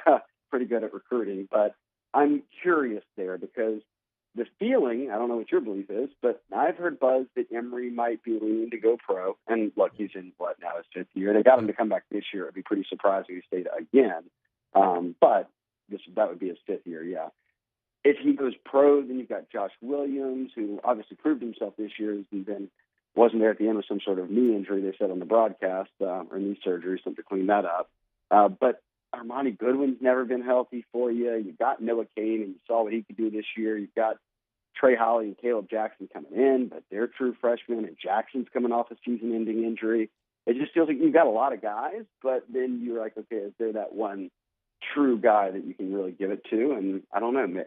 S6: pretty good at recruiting. But I'm curious there because the feeling, I don't know what your belief is, but I've heard buzz that Emory might be leaning to go pro. And look, he's in now his 5th year. They got him to come back this year. It'd be pretty surprising if he stayed again. But that would be his 5th year, yeah. If he goes pro, then you've got Josh Williams, who obviously proved himself this year, and then wasn't there at the end with some sort of knee injury, they said on the broadcast, or knee surgery, something to clean that up. But Armani Goodwin's never been healthy for you. You've got Noah Kane, and you saw what he could do this year. You've got Trey Holly and Caleb Jackson coming in, but they're true freshmen, and Jackson's coming off a season-ending injury. It just feels like you've got a lot of guys, but then you're like, okay, is there that one true guy that you can really give it to? And I don't know.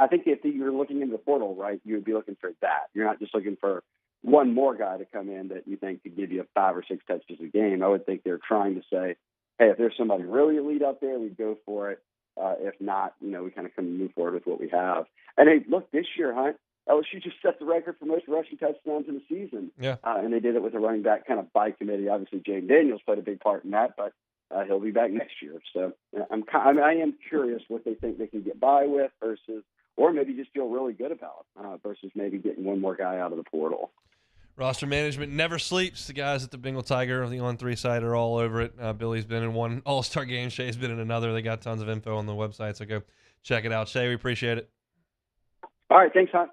S6: I think if you're looking into the portal, right, you would be looking for that. You're not just looking for one more guy to come in that you think could give you 5 or 6 touches a game. I would think they're trying to say, hey, if there's somebody really elite out there, we'd go for it. If not, we kind of come and move forward with what we have. And hey, look, this year, Hunt, LSU just set the record for most rushing touchdowns in a season.
S2: Yeah.
S6: And they did it with a running back kind of by committee. Obviously, Jaden Daniels played a big part in that, but he'll be back next year. So I am curious what they think they can get by with versus, or maybe just feel really good about versus maybe getting one more guy out of the portal.
S2: Roster management never sleeps. The guys at the Bengal Tiger, the On3 side, are all over it. Billy's been in one All-Star game. Shay's been in another. They got tons of info on the website, so go check it out. Shay, we appreciate it.
S6: All right, thanks, Hunt.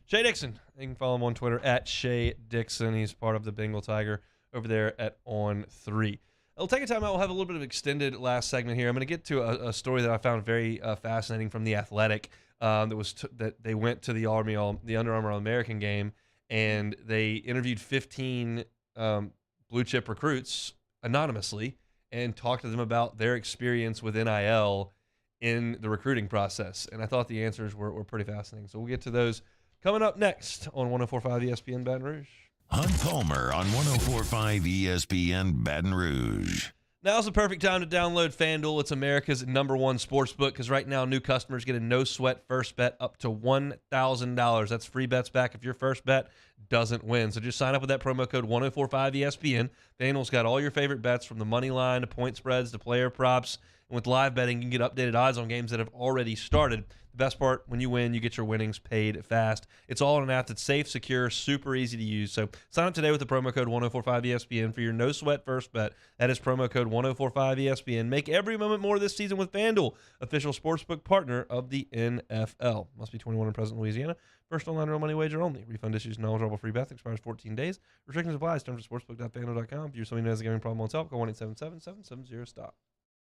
S2: Shay Dixon. You can follow him on Twitter at Shay Dixon. He's part of the Bengal Tiger over there at On3. We'll take a time out. We'll have a little bit of extended last segment here. I'm going to get to a story that I found very fascinating from The Athletic. That they went to the Under Armour All-American game, and they interviewed 15 blue chip recruits anonymously and talked to them about their experience with NIL in the recruiting process. And I thought the answers were pretty fascinating. So we'll get to those coming up next on 104.5 ESPN Baton Rouge.
S1: Hunt Palmer on 104.5 ESPN Baton Rouge.
S2: Now's the perfect time to download FanDuel. It's America's #1 sportsbook because right now new customers get a no-sweat first bet up to $1,000. That's free bets back if your first bet doesn't win. So just sign up with that promo code 1045ESPN. FanDuel's got all your favorite bets from the money line to point spreads to player props. And with live betting, you can get updated odds on games that have already started. The best part, when you win, you get your winnings paid fast. It's all on an app that's safe, secure, super easy to use. So sign up today with the promo code 1045ESPN for your no-sweat first bet. That is promo code 1045ESPN. Make every moment more this season with FanDuel, official sportsbook partner of the NFL. Must be 21 and present in Louisiana. First online real money wager only. Refund issues, knowledgeable free bets, expires 14 days. Restrictions apply. Terms at sportsbook.fanduel.com. If you're somebody who has a gambling problem, wants help, call 1-877-770-STOP.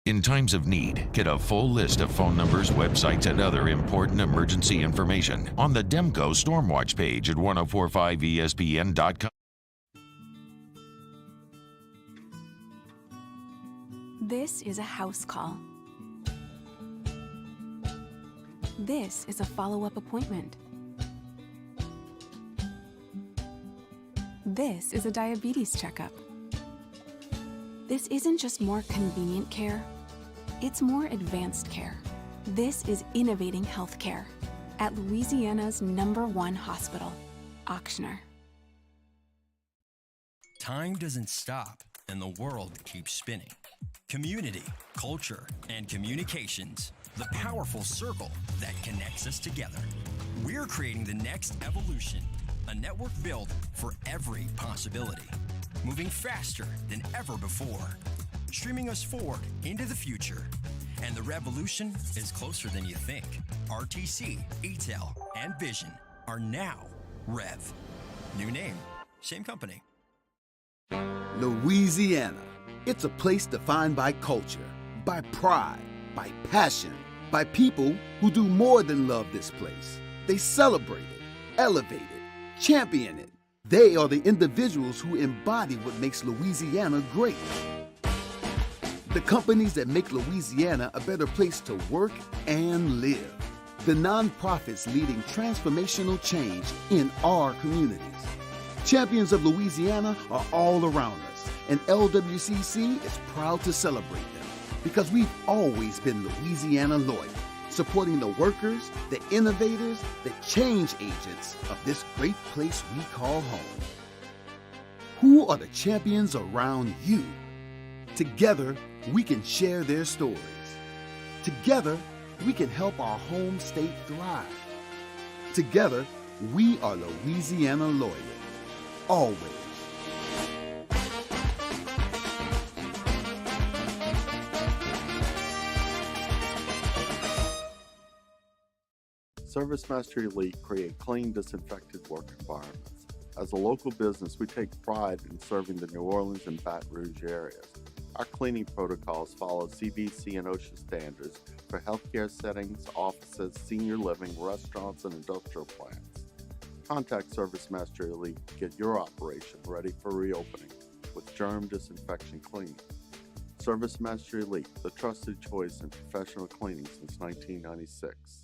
S1: In times of need, get a full list of phone numbers, websites, and other important emergency information on the Demco Stormwatch page at 1045ESPN.com.
S11: This is a house call. This is a follow-up appointment. This is a diabetes checkup. This isn't just more convenient care, it's more advanced care. This is innovating healthcare at Louisiana's #1 hospital, Ochsner.
S12: Time doesn't stop, and the world keeps spinning. Community, culture, and communications, the powerful circle that connects us together. We're creating the next evolution, a network built for every possibility, moving faster than ever before, streaming us forward into the future. And the revolution is closer than you think. RTC, ETEL, and Vision are now Rev. New name, same company.
S16: Louisiana. It's a place defined by culture, by pride, by passion, by people who do more than love this place. They celebrate it, elevate it, champion it. They are the individuals who embody what makes Louisiana great. The companies that make Louisiana a better place to work and live. The nonprofits leading transformational change in our communities. Champions of Louisiana are all around us, and LWCC is proud to celebrate them because we've always been Louisiana loyal. supporting the workers, the innovators, the change agents of this great place we call home. Who are the champions around you? Together, we can share their stories. Together, we can help our home state thrive. Together, we are Louisiana Loyal. Always.
S13: ServiceMaster Elite create clean, disinfected work environments. As a local business, we take pride in serving the New Orleans and Baton Rouge areas. Our cleaning protocols follow CDC and OSHA standards for healthcare settings, offices, senior living, restaurants, and industrial plants. Contact ServiceMaster Elite to get your operation ready for reopening with germ disinfection cleaning. ServiceMaster Elite, the trusted choice in professional cleaning since 1996.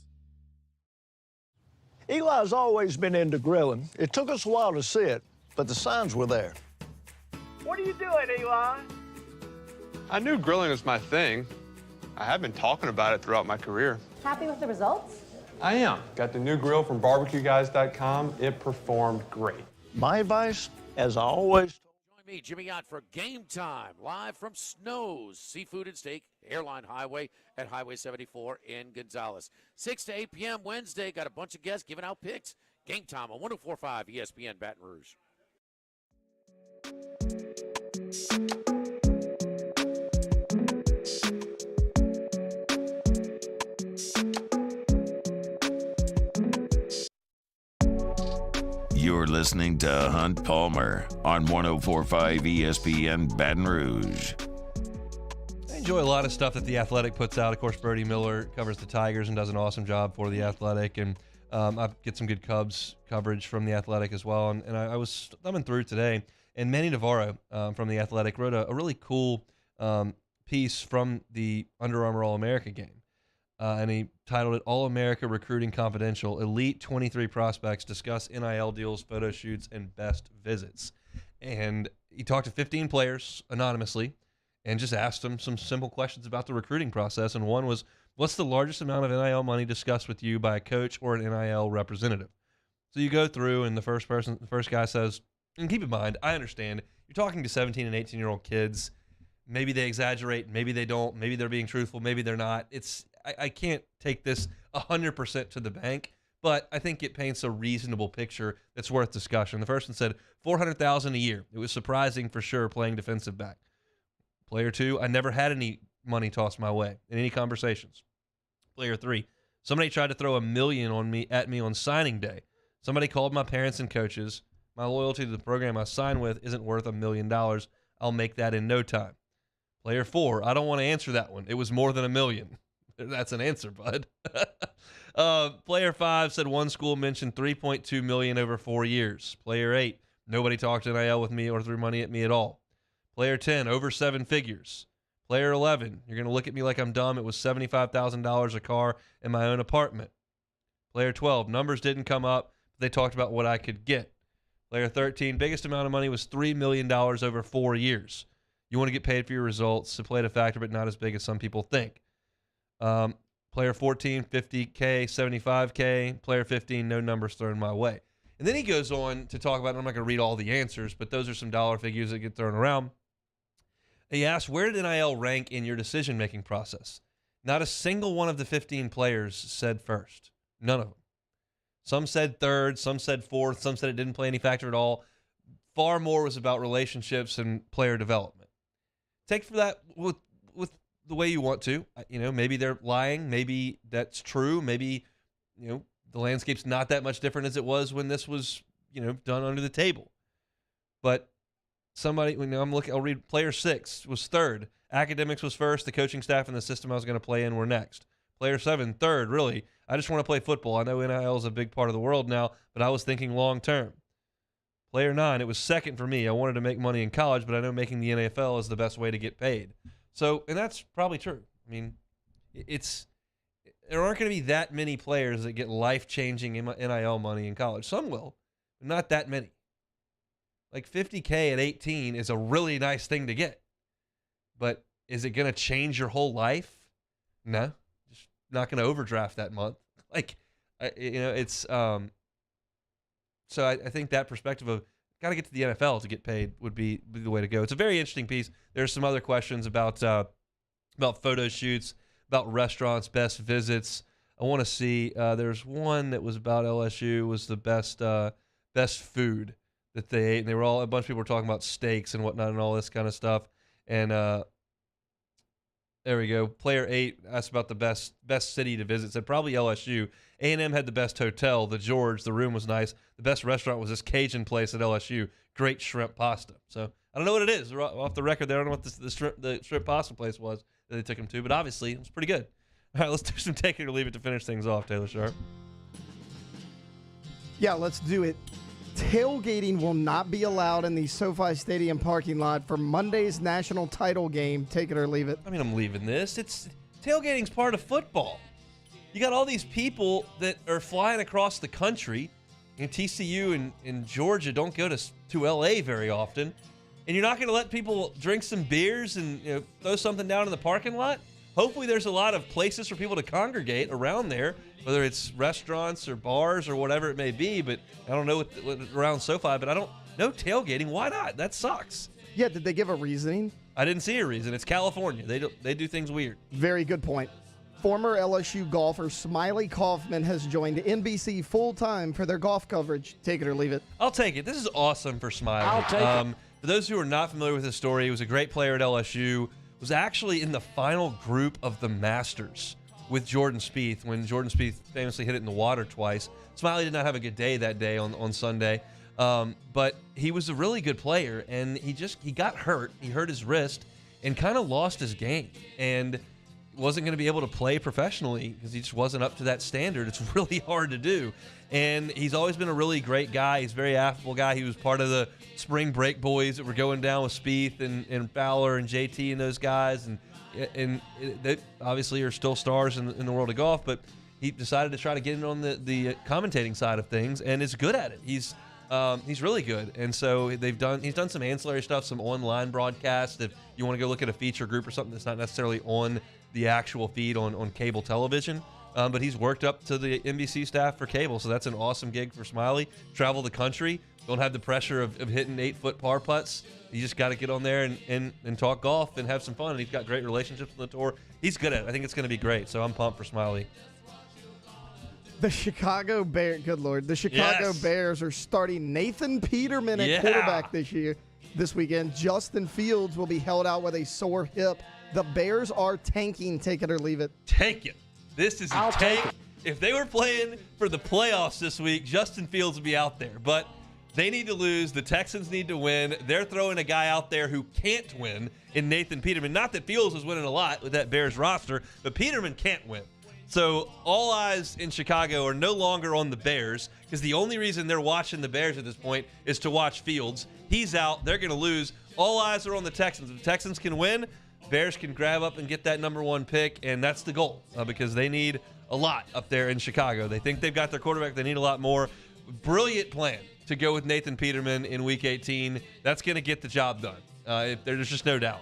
S14: Eli's always been into grilling. It took us a while to see it, but the signs were there.
S4: What are you doing, Eli?
S15: I knew grilling was my thing. I have been talking about it throughout my career.
S8: Happy with the results?
S15: I am. Got the new grill from barbecueguys.com. It performed great.
S14: My advice, as I always
S19: Join me, Jimmy Ott, for Game Time, live from Snow's Seafood and Steak, Airline Highway at Highway 74 in Gonzales. 6 to 8 p.m. Wednesday. Got a bunch of guests giving out picks. Game Time on 104.5 ESPN Baton Rouge.
S1: You're listening to Hunt Palmer on 104.5 ESPN Baton Rouge.
S2: I enjoy a lot of stuff that The Athletic puts out. Of course, Brody Miller covers the Tigers and does an awesome job for The Athletic. And I get some good Cubs coverage from The Athletic as well. And I was thumbing through today, and Manny Navarro from The Athletic wrote a really cool piece from the Under Armour All-America game. And he titled it All-America Recruiting Confidential, Elite 23 Prospects Discuss NIL Deals, Photo Shoots, and Best Visits. And he talked to 15 players anonymously and just asked them some simple questions about the recruiting process. And one was, what's the largest amount of NIL money discussed with you by a coach or an NIL representative? So you go through, and the first guy says, and keep in mind, I understand, you're talking to 17 and 18-year-old kids. Maybe they exaggerate, maybe they don't, maybe they're being truthful, maybe they're not. I can't take this 100% to the bank, but I think it paints a reasonable picture that's worth discussion. The first one said $400,000 a year. It was surprising for sure playing defensive back. Player 2, I never had any money tossed my way in any conversations. Player 3, somebody tried to throw $1 million at me on signing day. Somebody called my parents and coaches. My loyalty to the program I signed with isn't worth $1 million. I'll make that in no time. Player 4, I don't want to answer that one. It was more than $1 million. That's an answer, bud. Player 5 said one school mentioned $3.2 million over 4 years. Player 8, nobody talked NIL with me or threw money at me at all. Player 10, over 7 figures. Player 11, you're going to look at me like I'm dumb. It was $75,000 a car in my own apartment. Player 12, numbers didn't come up. But they talked about what I could get. Player 13, biggest amount of money was $3 million over 4 years. You want to get paid for your results. So played a factor, but not as big as some people think. Player 14, $50K, $75K. Player 15, no numbers thrown my way. And then he goes on to talk about, and I'm not going to read all the answers, but those are some dollar figures that get thrown around. He asked, where did NIL rank in your decision-making process? Not a single one of the 15 players said first. None of them. Some said third, some said fourth, some said it didn't play any factor at all. Far more was about relationships and player development. Take for that with the way you want to. Maybe they're lying. Maybe that's true. Maybe, the landscape's not that much different as it was when this was, done under the table. But somebody, I'll read player 6 was third. Academics was first. The coaching staff and the system I was going to play in were next. Player 7, third, really. I just want to play football. I know NIL is a big part of the world now, but I was thinking long term. Player 9, it was second for me. I wanted to make money in college, but I know making the NFL is the best way to get paid. So, and that's probably true. I mean, there aren't going to be that many players that get life-changing NIL money in college. Some will, but not that many. Like $50K at 18 is a really nice thing to get. But is it going to change your whole life? No. Just not going to overdraft that month. Like, it's so I think that perspective of got to get to the NFL to get paid would be the way to go. It's a very interesting piece. There's some other questions about photo shoots, about restaurants, best visits. I want to see. There's one that was about LSU was the best food that they ate, and they were all a bunch of people were talking about steaks and whatnot and all this kind of stuff. And there we go. Player 8 asked about the best city to visit. Said probably LSU. A&M had the best hotel, the George. The room was nice. The best restaurant was this Cajun place at LSU. Great shrimp pasta. So I don't know what it is. We're off the record there. I don't know what the shrimp pasta place was that they took him to, but obviously it was pretty good. All right, let's do some take it or leave it to finish things off, Taylor Sharp.
S8: Yeah, let's do it. Tailgating will not be allowed in the SoFi Stadium parking lot for Monday's national title game. Take it or leave it.
S2: I mean, I'm leaving this. Tailgating's part of football. You got all these people that are flying across the country, and TCU and Georgia don't go to LA very often, and you're not going to let people drink some beers and throw something down in the parking lot? Hopefully there's a lot of places for people to congregate around there, whether it's restaurants or bars or whatever it may be, but I don't know what around SoFi, but I don't know tailgating. Why not? That sucks.
S8: Yeah, did they give a reasoning?
S2: I didn't see a reason. It's California. They do things weird.
S8: Very good point. Former LSU golfer Smiley Kaufman has joined NBC full-time for their golf coverage. Take it or leave it.
S2: I'll take it. This is awesome for Smiley.
S8: I'll take it.
S2: For those who are not familiar with his story, he was a great player at LSU, was actually in the final group of the Masters with Jordan Spieth when Jordan Spieth famously hit it in the water twice. Smiley did not have a good day that day on Sunday, but he was a really good player, and he got hurt. He hurt his wrist and kind of lost his game, and wasn't going to be able to play professionally because he just wasn't up to that standard. It's really hard to do. And he's always been a really great guy. He's a very affable guy. He was part of the spring break boys that were going down with Spieth and Fowler and JT and those guys. And they obviously are still stars in the world of golf, but he decided to try to get in on the commentating side of things and is good at it. He's really good. And so he's done some ancillary stuff, some online broadcasts. If you want to go look at a feature group or something that's not necessarily on the actual feed on cable television, but he's worked up to the NBC staff for cable, so that's an awesome gig for Smiley. Travel the country, don't have the pressure of hitting 8-foot par putts. You just got to get on there and talk golf and have some fun, and he's got great relationships on the tour. He's good at it. I think it's going to be great, so I'm pumped for Smiley.
S8: The Chicago Bears, good Lord, the Chicago Bears are starting Nathan Peterman at quarterback this weekend. Justin Fields will be held out with a sore hip. The Bears are tanking. Take it or leave it.
S2: Take it. This is a take. If they were playing for the playoffs this week, Justin Fields would be out there. But they need to lose. The Texans need to win. They're throwing a guy out there who can't win in Nathan Peterman. Not that Fields was winning a lot with that Bears roster, but Peterman can't win. So all eyes in Chicago are no longer on the Bears because the only reason they're watching the Bears at this point is to watch Fields. He's out. They're going to lose. All eyes are on the Texans. If the Texans can win, Bears can grab up and get that number one pick, and that's the goal because they need a lot up there in Chicago. They think they've got their quarterback. They need a lot more. Brilliant plan to go with Nathan Peterman in Week 18. That's going to get the job done. There's just no doubt.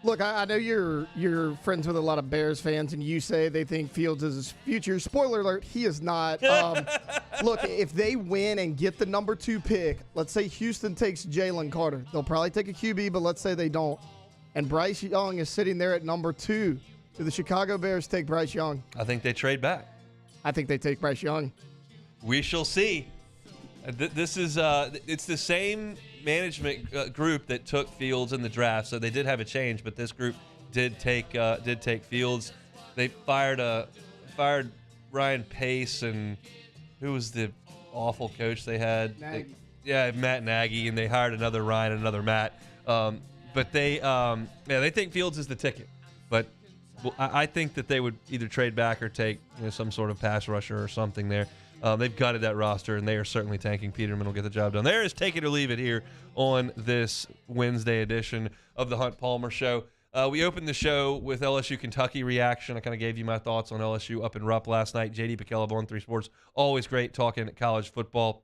S8: Look, I know you're friends with a lot of Bears fans, and you say they think Fields is his future. Spoiler alert, he is not. Look, if they win and get the number 2 pick, let's say Houston takes Jalen Carter. They'll probably take a QB, but let's say they don't. And Bryce Young is sitting there at number 2. Do the Chicago Bears take Bryce Young?
S2: I think they trade back.
S8: I think they take Bryce Young.
S2: We shall see. This is it's the same management group that took Fields in the draft, so they did have a change, but this group did take Fields. They fired Ryan Pace, and who was the awful coach they had? Matt Nagy, and they hired another Ryan and another Matt. But they think Fields is the ticket. But I think that they would either trade back or take some sort of pass rusher or something there. They've gutted that roster, and they are certainly tanking. Peterman will get the job done. There is Take It or Leave It here on this Wednesday edition of the Hunt Palmer Show. We opened the show with LSU Kentucky reaction. I kind of gave you my thoughts on LSU up in Rupp last night. JD Pickell of On 3 Sports, always great talking college football.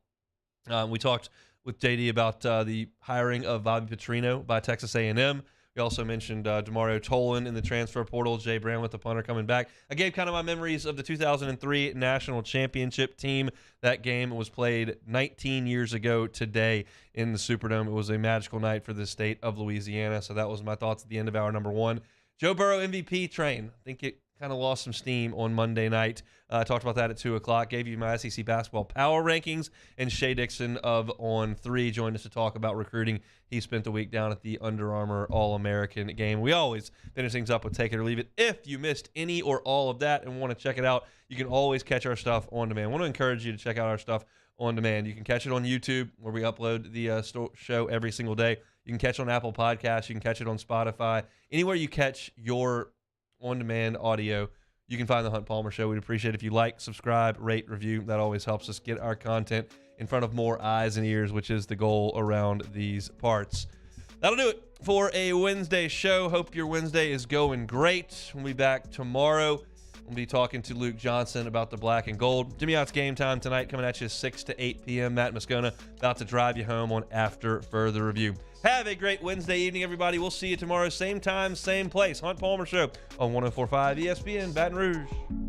S2: We talked with JD about the hiring of Bobby Petrino by Texas A&M. We also mentioned Demario Tolan in the transfer portal, Jay Bramlett, the punter, coming back. I gave kind of my memories of the 2003 National Championship team. That game was played 19 years ago today in the Superdome. It was a magical night for the state of Louisiana, so that was my thoughts at the end of hour number 1. Joe Burrow MVP train. I think it kind of lost some steam on Monday night. Talked about that at 2 o'clock. Gave you my SEC basketball power rankings. And Shea Dixon of On 3 joined us to talk about recruiting. He spent the week down at the Under Armour All-American game. We always finish things up with Take It or Leave It. If you missed any or all of that and want to check it out, you can always catch our stuff on demand. I want to encourage you to check out our stuff on demand. You can catch it on YouTube, where we upload the show every single day. You can catch it on Apple Podcasts. You can catch it on Spotify. Anywhere you catch your on-demand audio, you can find The Hunt Palmer Show. We'd appreciate it if you like, subscribe, rate, review. That always helps us get our content in front of more eyes and ears, which is the goal around these parts. That'll do it for a Wednesday show. Hope your Wednesday is going great. We'll be back tomorrow. We'll be talking to Luke Johnson about the black and gold. Jimmy Ott's Game Time tonight, coming at you 6 to 8 p.m. Matt Moscona about to drive you home on After Further Review. Have a great Wednesday evening, everybody. We'll see you tomorrow, same time, same place. Hunt Palmer Show on 104.5 ESPN Baton Rouge.